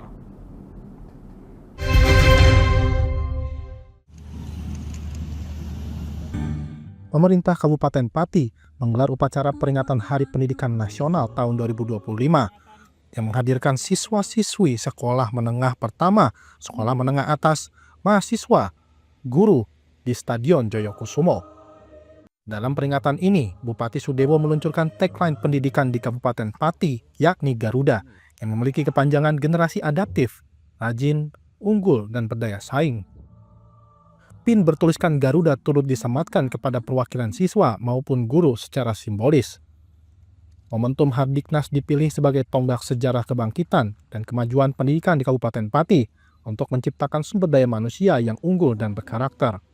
Pemerintah Kabupaten Pati menggelar upacara peringatan Hari Pendidikan Nasional tahun 2025 yang menghadirkan siswa-siswi sekolah menengah pertama, sekolah menengah atas, mahasiswa, guru di Stadion Joyokusumo. Dalam peringatan ini, Bupati Sudewo meluncurkan tagline pendidikan di Kabupaten Pati, yakni Garuda, yang memiliki kepanjangan generasi adaptif, rajin, unggul, dan berdaya saing. Pin bertuliskan Garuda turut disematkan kepada perwakilan siswa maupun guru secara simbolis. Momentum Hardiknas dipilih sebagai tonggak sejarah kebangkitan dan kemajuan pendidikan di Kabupaten Pati untuk menciptakan sumber daya manusia yang unggul dan berkarakter.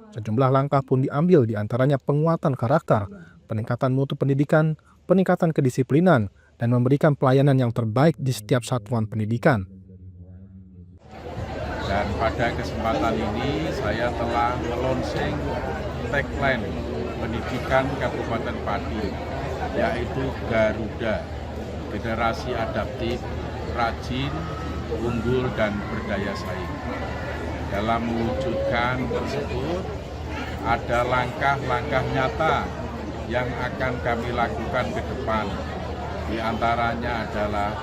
Sejumlah langkah pun diambil, diantaranya penguatan karakter, peningkatan mutu pendidikan, peningkatan kedisiplinan, dan memberikan pelayanan yang terbaik di setiap satuan pendidikan. Dan pada kesempatan ini saya telah melonsing tagline pendidikan Kabupaten Pati, yaitu Garuda, generasi adaptif, rajin, unggul, dan berdaya saing. Dalam mewujudkan tersebut, ada langkah-langkah nyata yang akan kami lakukan ke depan. Di antaranya adalah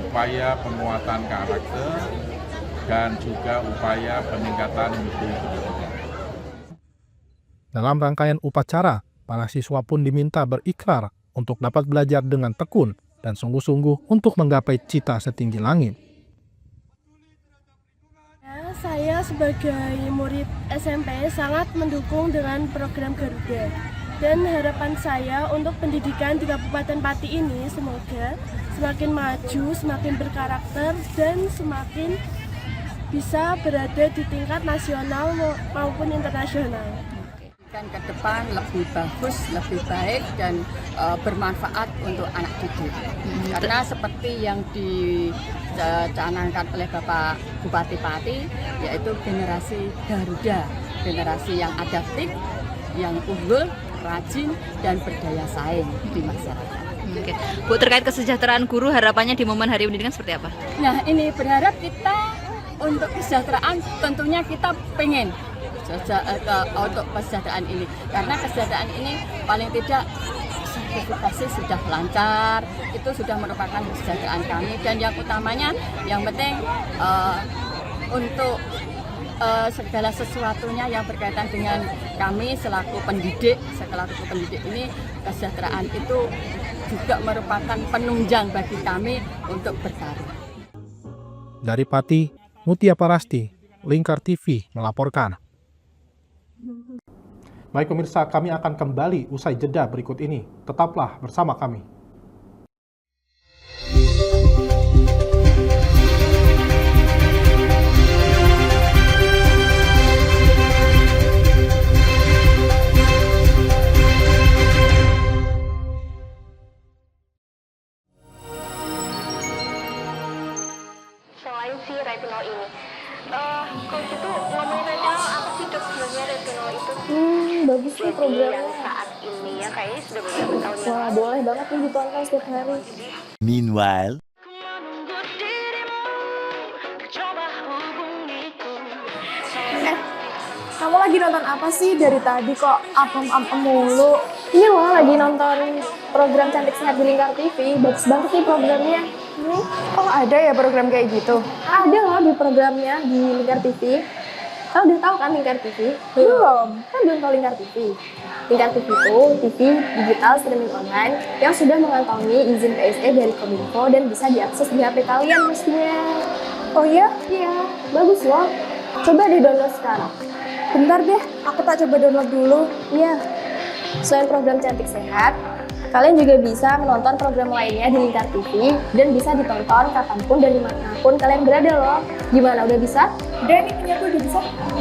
upaya penguatan karakter, dan juga upaya peningkatan mutu pendidikan. Dalam rangkaian upacara, para siswa pun diminta berikrar untuk dapat belajar dengan tekun dan sungguh-sungguh untuk menggapai cita setinggi langit. Saya sebagai murid SMP sangat mendukung dengan program Garuda. Dan harapan saya untuk pendidikan di Kabupaten Pati ini semoga semakin maju, semakin berkarakter, dan semakin bisa berada di tingkat nasional maupun internasional. Kan ke depan lebih bagus, lebih baik, dan bermanfaat untuk anak didik. Karena seperti yang dicanangkan oleh Bapak Bupati Pati, yaitu generasi Garuda, generasi yang adaptif, yang unggul, rajin, dan berdaya saing di masyarakat. Oke. Bu, terkait kesejahteraan guru, harapannya di momen Hari Pendidikan seperti apa? Nah, ini berharap kita untuk kesejahteraan, tentunya kita pengen untuk kesejahteraan ini, karena kesejahteraan ini paling tidak sertifikasi sudah lancar, itu sudah merupakan kesejahteraan kami, dan yang utamanya, yang penting untuk segala sesuatunya yang berkaitan dengan kami selaku pendidik ini, kesejahteraan itu juga merupakan penunjang bagi kami untuk berkarir. Dari Pati, Mutia Parasti, Lingkar TV melaporkan. Baik pemirsa, kami akan kembali usai jeda berikut ini. Tetaplah bersama kami. Selain si retinol ini, kalau gitu ngomongin retinol, apa sih dok sebenarnya retinol itu? Bagus nih programnya. Yang saat ini ya kayaknya sudah beberapa tahun yang Wah, boleh banget nih ditonton setiap hari. Meanwhile, Kamu lagi nonton apa sih dari tadi kok apem-apem mulu? Ini loh lagi nonton program Cantik Sehat di Lingkar TV. Bagus banget nih programnya. Oh, ada ya program kayak gitu? Ada loh di programnya di Lingkar TV. Kau udah tahu kan Lingkar TV? Belum. Kan belum tahu Lingkar TV. Lingkar TV itu TV digital streaming online yang sudah mengantongi izin PSE dari Kominfo dan bisa diakses di HP kalian mestinya. Oh iya? Iya, bagus loh. Coba di-download sekarang. Bentar deh, aku tak coba download dulu. Iya. Selain program Cantik Sehat, kalian juga bisa menonton program lainnya di Lingkar TV dan bisa ditonton kapanpun dan dimanapun kalian berada loh. Gimana, udah bisa? Udah nih, punyaku udah bisa.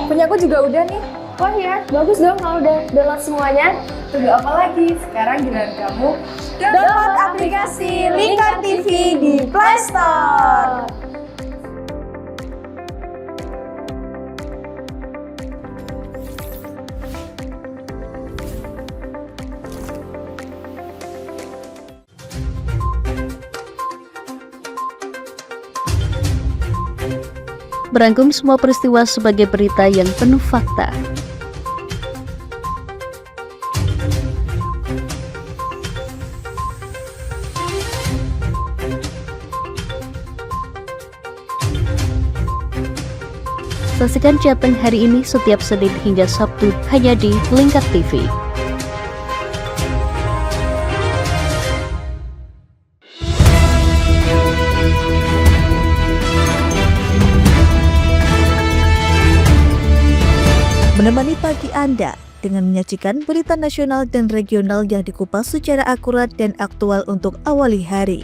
Punyaku juga udah nih. Wah ya, bagus dong kalau udah download semuanya. Tunggu apa lagi? Sekarang giliran kamu download aplikasi Lingkar TV di Play Store. Merangkum semua peristiwa sebagai berita yang penuh fakta. Saksikan Jateng hari ini setiap Senin hingga Sabtu hanya di Lingkar TV. Menemani pagi Anda dengan menyajikan berita nasional dan regional yang dikupas secara akurat dan aktual untuk awali hari.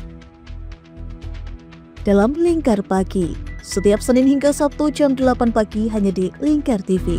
Dalam Lingkar Pagi, setiap Senin hingga Sabtu jam 8 pagi hanya di Lingkar TV.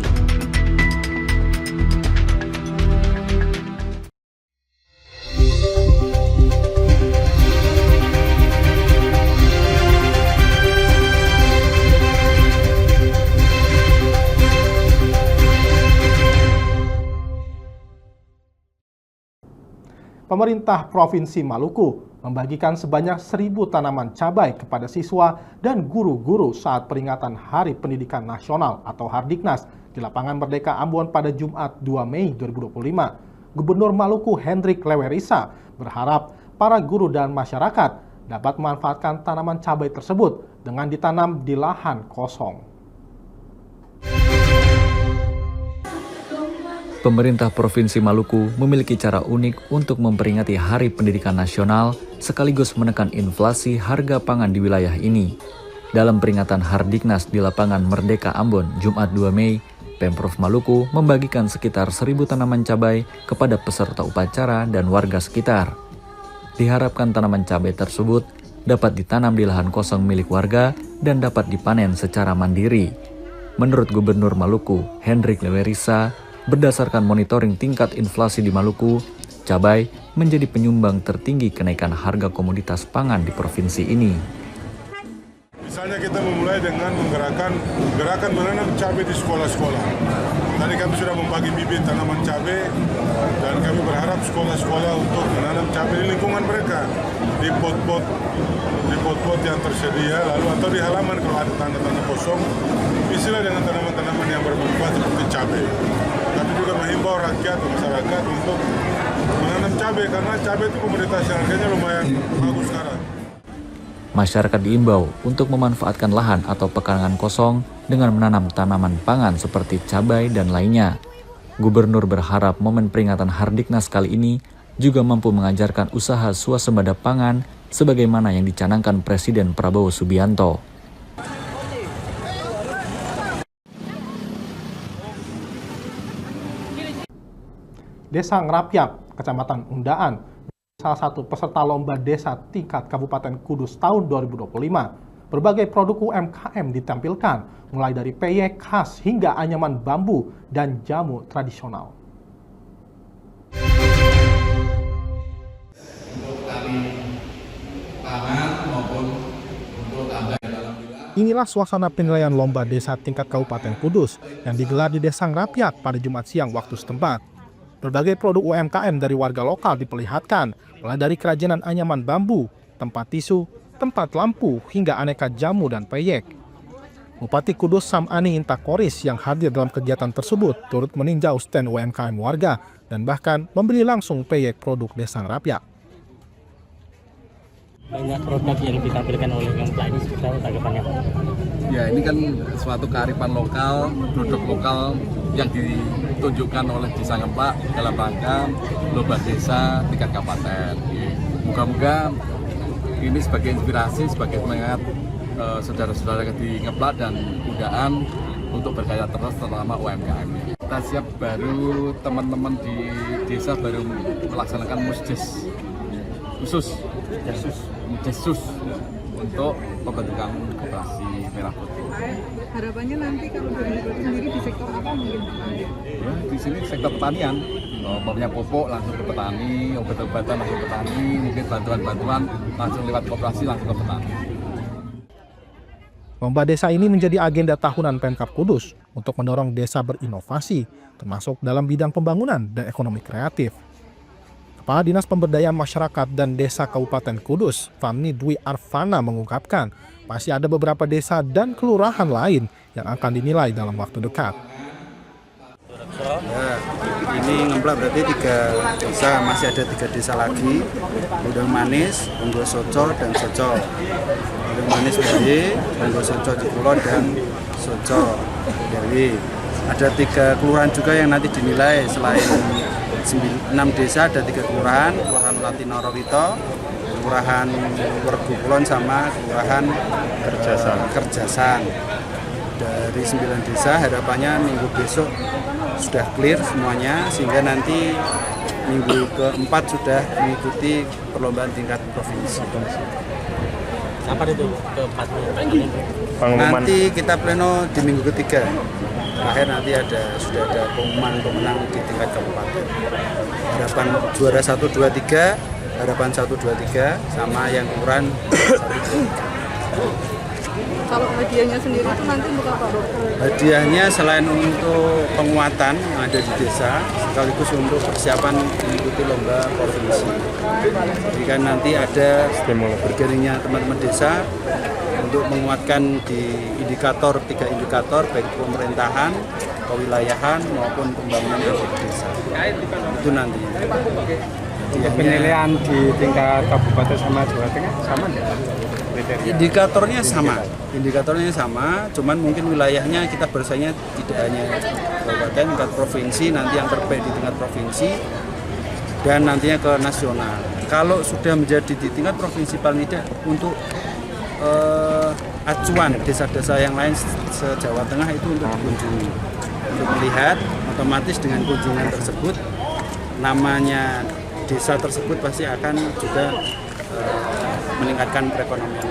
Pemerintah Provinsi Maluku membagikan sebanyak 1.000 tanaman cabai kepada siswa dan guru-guru saat peringatan Hari Pendidikan Nasional atau Hardiknas di Lapangan Merdeka Ambon pada Jumat 2 Mei 2025. Gubernur Maluku Hendrik Lewerisa berharap para guru dan masyarakat dapat memanfaatkan tanaman cabai tersebut dengan ditanam di lahan kosong. Pemerintah Provinsi Maluku memiliki cara unik untuk memperingati Hari Pendidikan Nasional sekaligus menekan inflasi harga pangan di wilayah ini. Dalam peringatan Hardiknas di Lapangan Merdeka Ambon Jumat 2 Mei, Pemprov Maluku membagikan sekitar 1.000 tanaman cabai kepada peserta upacara dan warga sekitar. Diharapkan tanaman cabai tersebut dapat ditanam di lahan kosong milik warga dan dapat dipanen secara mandiri. Menurut Gubernur Maluku, Hendrik Lewerisa, berdasarkan monitoring tingkat inflasi di Maluku, cabai menjadi penyumbang tertinggi kenaikan harga komoditas pangan di provinsi ini. Misalnya kita memulai dengan menggerakkan gerakan menanam cabai di sekolah-sekolah. Tadi kami sudah membagi bibit tanaman cabai dan kami berharap sekolah-sekolah untuk menanam cabai di lingkungan mereka, di pot-pot yang tersedia, lalu atau di halaman kalau ada tanah-tanah kosong, isilah dengan tanaman-tanaman yang bermanfaat seperti cabai. Kami juga menghimbau rakyat dan masyarakat untuk menanam cabai karena cabai itu komoditas yang harganya lumayan bagus sekarang. Masyarakat diimbau untuk memanfaatkan lahan atau pekarangan kosong dengan menanam tanaman pangan seperti cabai dan lainnya. Gubernur berharap momen peringatan Hardiknas kali ini juga mampu mengajarkan usaha swasembada pangan sebagaimana yang dicanangkan Presiden Prabowo Subianto. Desa Ngrapyak, Kecamatan Undaan, salah satu peserta lomba desa tingkat Kabupaten Kudus tahun 2025. Berbagai produk UMKM ditampilkan, mulai dari peyek khas hingga anyaman bambu dan jamu tradisional. Inilah suasana penilaian lomba desa tingkat Kabupaten Kudus yang digelar di Desa Ngrapyak pada Jumat siang waktu setempat. Berbagai produk UMKM dari warga lokal diperlihatkan, mulai dari kerajinan anyaman bambu, tempat tisu, tempat lampu, hingga aneka jamu dan peyek. Bupati Kudus Samani Intakoris yang hadir dalam kegiatan tersebut turut meninjau stand UMKM warga dan bahkan membeli langsung peyek produk Desa Ngrapyak. Banyak produk yang ditampilkan oleh UMKM ini sebenarnya tanggapannya. Ya, ini kan suatu kearifan lokal, produk lokal yang ditunjukkan oleh Desa Ngeplak dalam rangka lomba desa tingkat kabupaten. Moga-moga ini sebagai inspirasi, sebagai semangat saudara-saudara di Ngeplak dan Undaan untuk berkarya terus terutama UMKM. Kita siap baru teman-teman di desa baru melaksanakan musdes khusus untuk pembentukan koperasi merah putih. Harapannya nanti kalau dari sendiri di sektor apa mungkin? Ya, di sini sektor pertanian, umpamanya pupuk langsung ke petani, obat-obatan langsung ke petani, mungkin bantuan-bantuan langsung lewat koperasi langsung ke petani. Lomba desa ini menjadi agenda tahunan Pemkab Kudus untuk mendorong desa berinovasi, termasuk dalam bidang pembangunan dan ekonomi kreatif. Kepala Dinas Pemberdayaan Masyarakat dan Desa Kabupaten Kudus, Fani Dwi Arfana mengungkapkan, masih ada beberapa desa dan kelurahan lain yang akan dinilai dalam waktu dekat. Ya, ini Ngeplak berarti 3 desa, masih ada 3 desa lagi, Bundel Manis, Bunggo Soco, dan Soco. Bundel Manis Dewi, Bunggo Soco Cipulo, dan Soco Dewi. Ada 3 kelurahan juga yang nanti dinilai selain 6 desa, ada 3 kelurahan, Kelurahan Latinorowito, Kelurahan Wergukulon, sama Kelurahan Kerjasan. Dari 9 desa harapannya minggu besok sudah clear semuanya, sehingga nanti minggu ke-4 sudah mengikuti perlombaan tingkat provinsi. Kapan itu ke-4? Nanti kita pleno di minggu ke-3. Terakhir nanti sudah ada pengumuman pemenang di tingkat kabupaten. Harapan juara 1, 2, 3, harapan 1, 2, 3, sama yang kelurahan 1, 2, 3. Kalau hadiahnya sendiri itu nanti untuk apa? Hadiahnya selain untuk penguatan yang ada di desa, sekaligus untuk persiapan mengikuti lomba provinsi. Jadi kan nanti ada bergeraknya teman-teman desa untuk menguatkan di 3 indikator, baik pemerintahan, kewilayahan maupun pembangunan di desa. Itu nanti. Penilaian di tingkat kabupaten sama Jawa Tengah sama enggak? Indikatornya sama, cuman mungkin wilayahnya kita bersaingnya tidak hanya kabupaten, tingkat provinsi, nanti yang terbaik di tingkat provinsi dan nantinya ke nasional. Kalau sudah menjadi di tingkat provinsi paling tidak untuk acuan desa-desa yang lain se-Jawa Tengah itu untuk dikunjungi. melihat, otomatis dengan kunjungan tersebut namanya desa tersebut pasti akan juga meningkatkan perekonomian.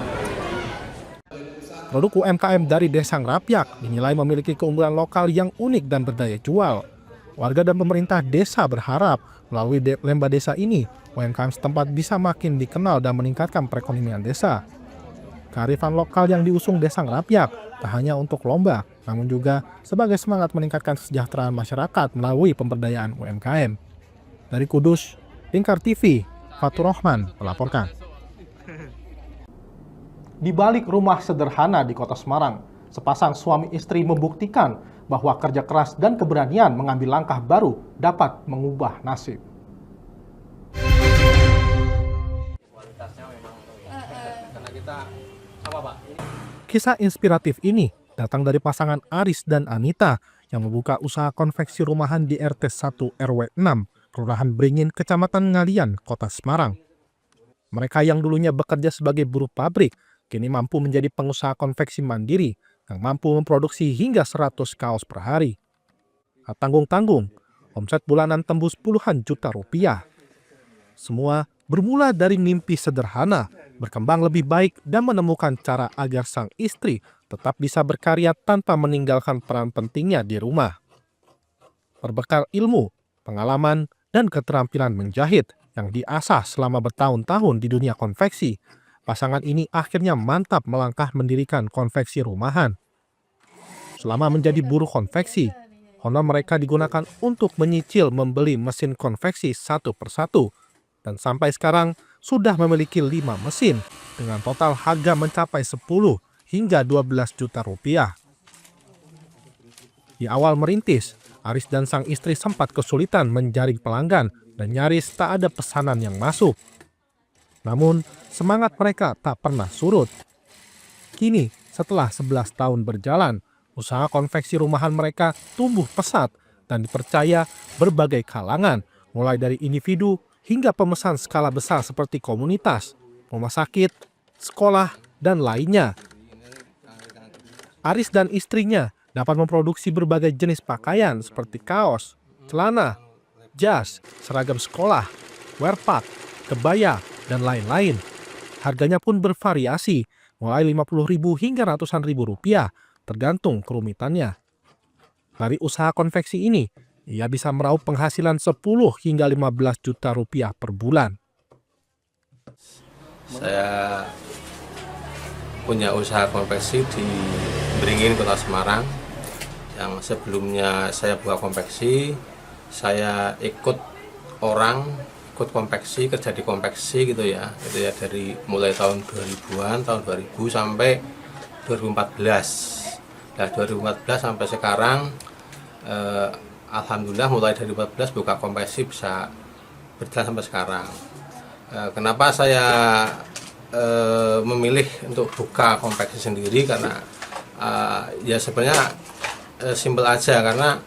Produk UMKM dari Desa Ngrapyak dinilai memiliki keunggulan lokal yang unik dan berdaya jual. Warga dan pemerintah desa berharap melalui lomba desa ini, UMKM setempat bisa makin dikenal dan meningkatkan perekonomian desa. Kearifan lokal yang diusung Desa Ngrapyak tak hanya untuk lomba, namun juga sebagai semangat meningkatkan kesejahteraan masyarakat melalui pemberdayaan UMKM. Dari Kudus, Lingkar TV, Fatur Rahman melaporkan. Di balik rumah sederhana di Kota Semarang, sepasang suami istri membuktikan bahwa kerja keras dan keberanian mengambil langkah baru dapat mengubah nasib. Kisah inspiratif ini datang dari pasangan Aris dan Anita yang membuka usaha konveksi rumahan di RT 1 RW 6, Kelurahan Beringin, Kecamatan Ngalian, Kota Semarang. Mereka yang dulunya bekerja sebagai buruh pabrik, kini mampu menjadi pengusaha konveksi mandiri yang mampu memproduksi hingga 100 kaos per hari. Tak tanggung-tanggung, omset bulanan tembus puluhan juta rupiah. Semua bermula dari mimpi sederhana, berkembang lebih baik dan menemukan cara agar sang istri tetap bisa berkarya tanpa meninggalkan peran pentingnya di rumah. Berbekal ilmu, pengalaman, dan keterampilan menjahit yang diasah selama bertahun-tahun di dunia konveksi, pasangan ini akhirnya mantap melangkah mendirikan konveksi rumahan. Selama menjadi buruh konveksi, honor mereka digunakan untuk menyicil membeli mesin konveksi satu persatu, dan sampai sekarang sudah memiliki 5 mesin dengan total harga mencapai 10 hingga 12 juta rupiah. Di awal merintis, Aris dan sang istri sempat kesulitan menjaring pelanggan dan nyaris tak ada pesanan yang masuk. Namun, semangat mereka tak pernah surut. Kini, setelah 11 tahun berjalan, usaha konveksi rumahan mereka tumbuh pesat dan dipercaya berbagai kalangan, mulai dari individu hingga pemesan skala besar seperti komunitas, rumah sakit, sekolah, dan lainnya. Aris dan istrinya dapat memproduksi berbagai jenis pakaian seperti kaos, celana, jas, seragam sekolah, wearpack, kebaya, dan lain-lain. Harganya pun bervariasi, mulai 50.000 hingga ratusan ribu rupiah, tergantung kerumitannya. Dari usaha konveksi ini, ia bisa meraup penghasilan 10 hingga 15 juta rupiah per bulan. Saya punya usaha konveksi di Beringin, Kota Semarang. Yang sebelumnya saya buka konveksi, saya ikut konveksi, kerja di konveksi gitu ya. Itu ya dari mulai tahun 2000-an, tahun 2000 sampai 2014. Nah, 2014 sampai sekarang alhamdulillah mulai dari 2014 buka konveksi bisa berjalan sampai sekarang. Kenapa saya memilih untuk buka konveksi sendiri? Karena ya sebenarnya simpel aja, karena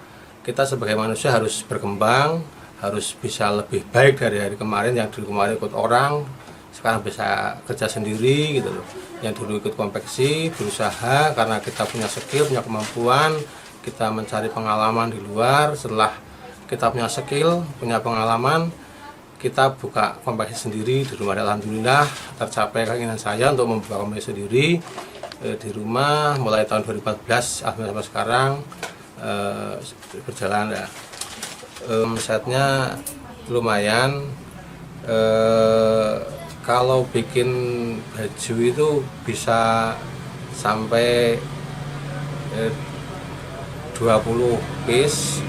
kita sebagai manusia harus berkembang, harus bisa lebih baik dari hari kemarin. Yang dulu kemarin ikut orang, sekarang bisa kerja sendiri gitu loh. Yang dulu ikut konveksi, berusaha karena kita punya skill, punya kemampuan, kita mencari pengalaman di luar. Setelah kita punya skill, punya pengalaman, kita buka konveksi sendiri di rumah. Alhamdulillah tercapai keinginan saya untuk membuka konveksi sendiri di rumah mulai tahun 2014 sampai sekarang berjalan ya. Omsetnya lumayan. Kalau bikin baju itu bisa sampai 20 piece,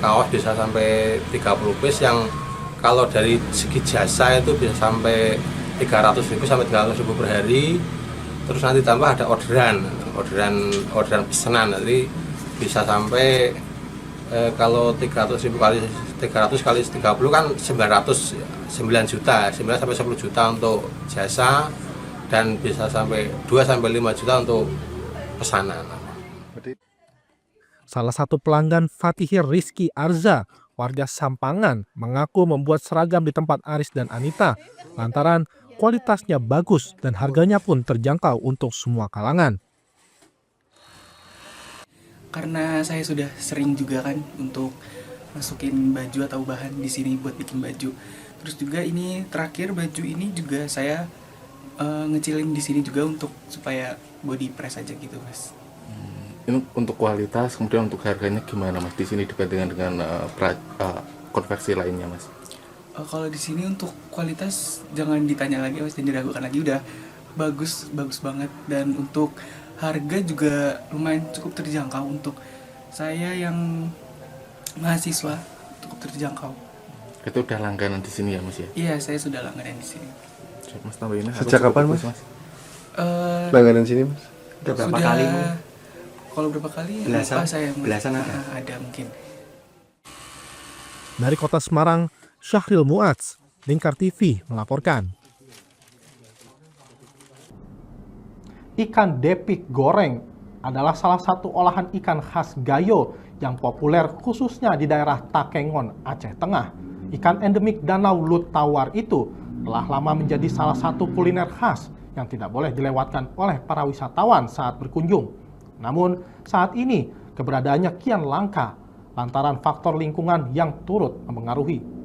kaos bisa sampai 30 piece, yang kalau dari segi jasa itu bisa sampai 300.000 sampai 300.000 per hari. Terus nanti tambah ada orderan pesanan, nanti bisa sampai kalau 300.000 kali 300 kali 30 kan 9 juta, 9 sampai 10 juta untuk jasa, dan bisa sampai 2 sampai 5 juta untuk pesanan. Salah satu pelanggan Fatihir Rizky Arza, warga Sampangan, mengaku membuat seragam di tempat Aris dan Anita lantaran kualitasnya bagus dan harganya pun terjangkau untuk semua kalangan. Karena saya sudah sering juga kan untuk masukin baju atau bahan di sini buat bikin baju. Terus juga ini terakhir baju ini juga saya ngecilin di sini juga untuk supaya body press aja gitu, Mas. Ini untuk kualitas, kemudian untuk harganya gimana, Mas? Di sini dibandingkan dengan konveksi lainnya, Mas? Kalau di sini untuk kualitas jangan ditanya lagi, Mas, dan diragukan lagi, udah bagus banget. Dan untuk harga juga lumayan cukup terjangkau untuk saya yang mahasiswa, cukup terjangkau. Itu udah langganan di sini ya, Mas ya? Iya, saya sudah langganan di sini. Mas tambahin. Sejak kapan, Mas? Langganan sini, Mas? Udah berapa kali, Mas? Kalau berapa kali? Belasan ada. Ada mungkin. Dari kota Semarang, Syahril Mu'adz, Lingkar TV melaporkan. Ikan depik goreng adalah salah satu olahan ikan khas Gayo yang populer khususnya di daerah Takengon, Aceh Tengah. Ikan endemik Danau Lut Tawar itu telah lama menjadi salah satu kuliner khas yang tidak boleh dilewatkan oleh para wisatawan saat berkunjung. Namun saat ini keberadaannya kian langka lantaran faktor lingkungan yang turut mempengaruhi.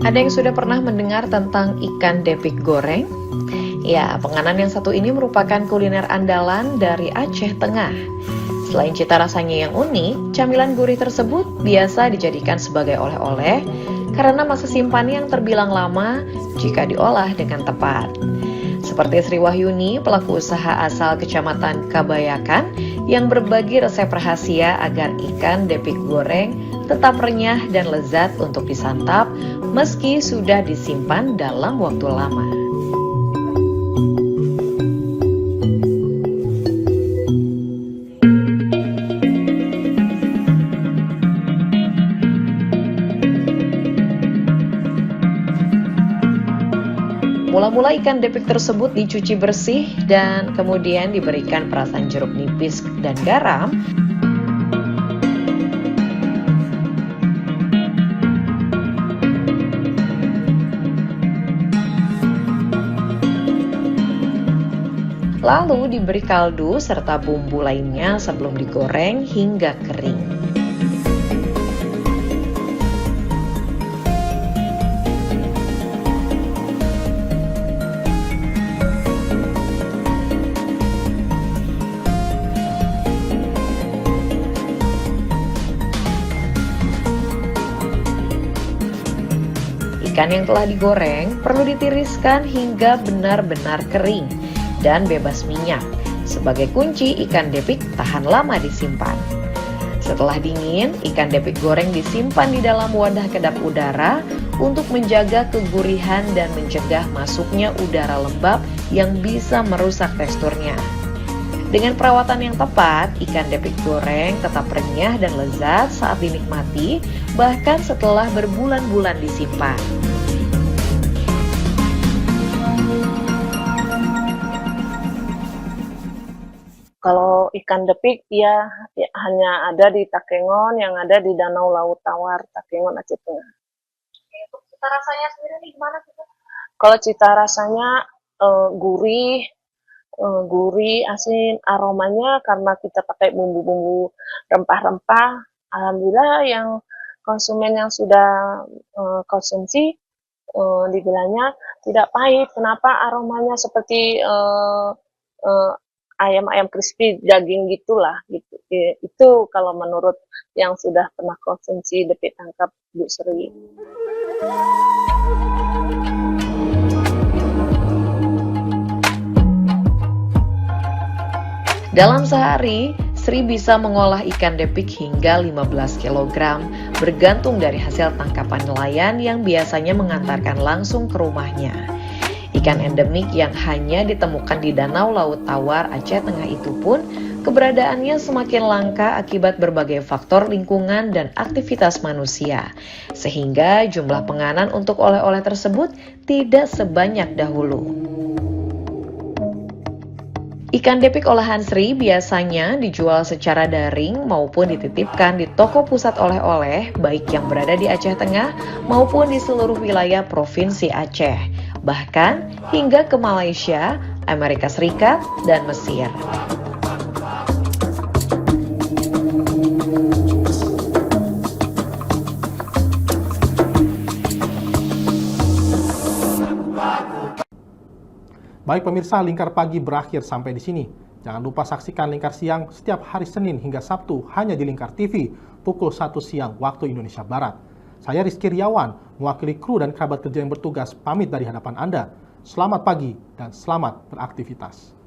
Ada yang sudah pernah mendengar tentang ikan depik goreng? Ya, penganan yang satu ini merupakan kuliner andalan dari Aceh Tengah. Selain cita rasanya yang unik, camilan gurih tersebut biasa dijadikan sebagai oleh-oleh karena masa simpan yang terbilang lama jika diolah dengan tepat. Seperti Sri Wahyuni, pelaku usaha asal Kecamatan Kabayakan, yang berbagi resep rahasia agar ikan depik goreng tetap renyah dan lezat untuk disantap meski sudah disimpan dalam waktu lama. Mula-mula ikan depik tersebut dicuci bersih dan kemudian diberikan perasan jeruk nipis dan garam. Lalu diberi kaldu serta bumbu lainnya sebelum digoreng hingga kering. Ikan yang telah digoreng perlu ditiriskan hingga benar-benar kering dan bebas minyak. Sebagai kunci, ikan depik tahan lama disimpan. Setelah dingin, ikan depik goreng disimpan di dalam wadah kedap udara untuk menjaga kegurihan dan mencegah masuknya udara lembab yang bisa merusak teksturnya. Dengan perawatan yang tepat, ikan depik goreng tetap renyah dan lezat saat dinikmati, bahkan setelah berbulan-bulan disimpan. Kalau ikan depik ya hanya ada di Takengon, yang ada di Danau Laut Tawar, Takengon, Aceh Tengah. Cita rasanya sendiri gimana gitu? Kalau cita rasanya gurih, asin, aromanya karena kita pakai bumbu-bumbu rempah-rempah. Alhamdulillah yang konsumen yang sudah konsumsi dibilangnya tidak pahit. Kenapa aromanya seperti ayam-ayam crispy daging gitulah gitu. Itu kalau menurut yang sudah pernah konsumsi depik tangkap Bu Sri. Dalam sehari, Sri bisa mengolah ikan depik hingga 15 kg, bergantung dari hasil tangkapan nelayan yang biasanya mengantarkan langsung ke rumahnya. Ikan endemik yang hanya ditemukan di Danau Laut Tawar, Aceh Tengah itu pun keberadaannya semakin langka akibat berbagai faktor lingkungan dan aktivitas manusia, sehingga jumlah penganan untuk oleh-oleh tersebut tidak sebanyak dahulu. Ikan depik olahan Sri biasanya dijual secara daring maupun dititipkan di toko pusat oleh-oleh baik yang berada di Aceh Tengah maupun di seluruh wilayah Provinsi Aceh, bahkan hingga ke Malaysia, Amerika Serikat, dan Mesir. Baik pemirsa, Lingkar Pagi berakhir sampai di sini. Jangan lupa saksikan Lingkar Siang setiap hari Senin hingga Sabtu hanya di Lingkar TV pukul 1 siang waktu Indonesia Barat. Saya Rizky Riawan, mewakili kru dan kerabat kerja yang bertugas pamit dari hadapan Anda. Selamat pagi dan selamat beraktivitas.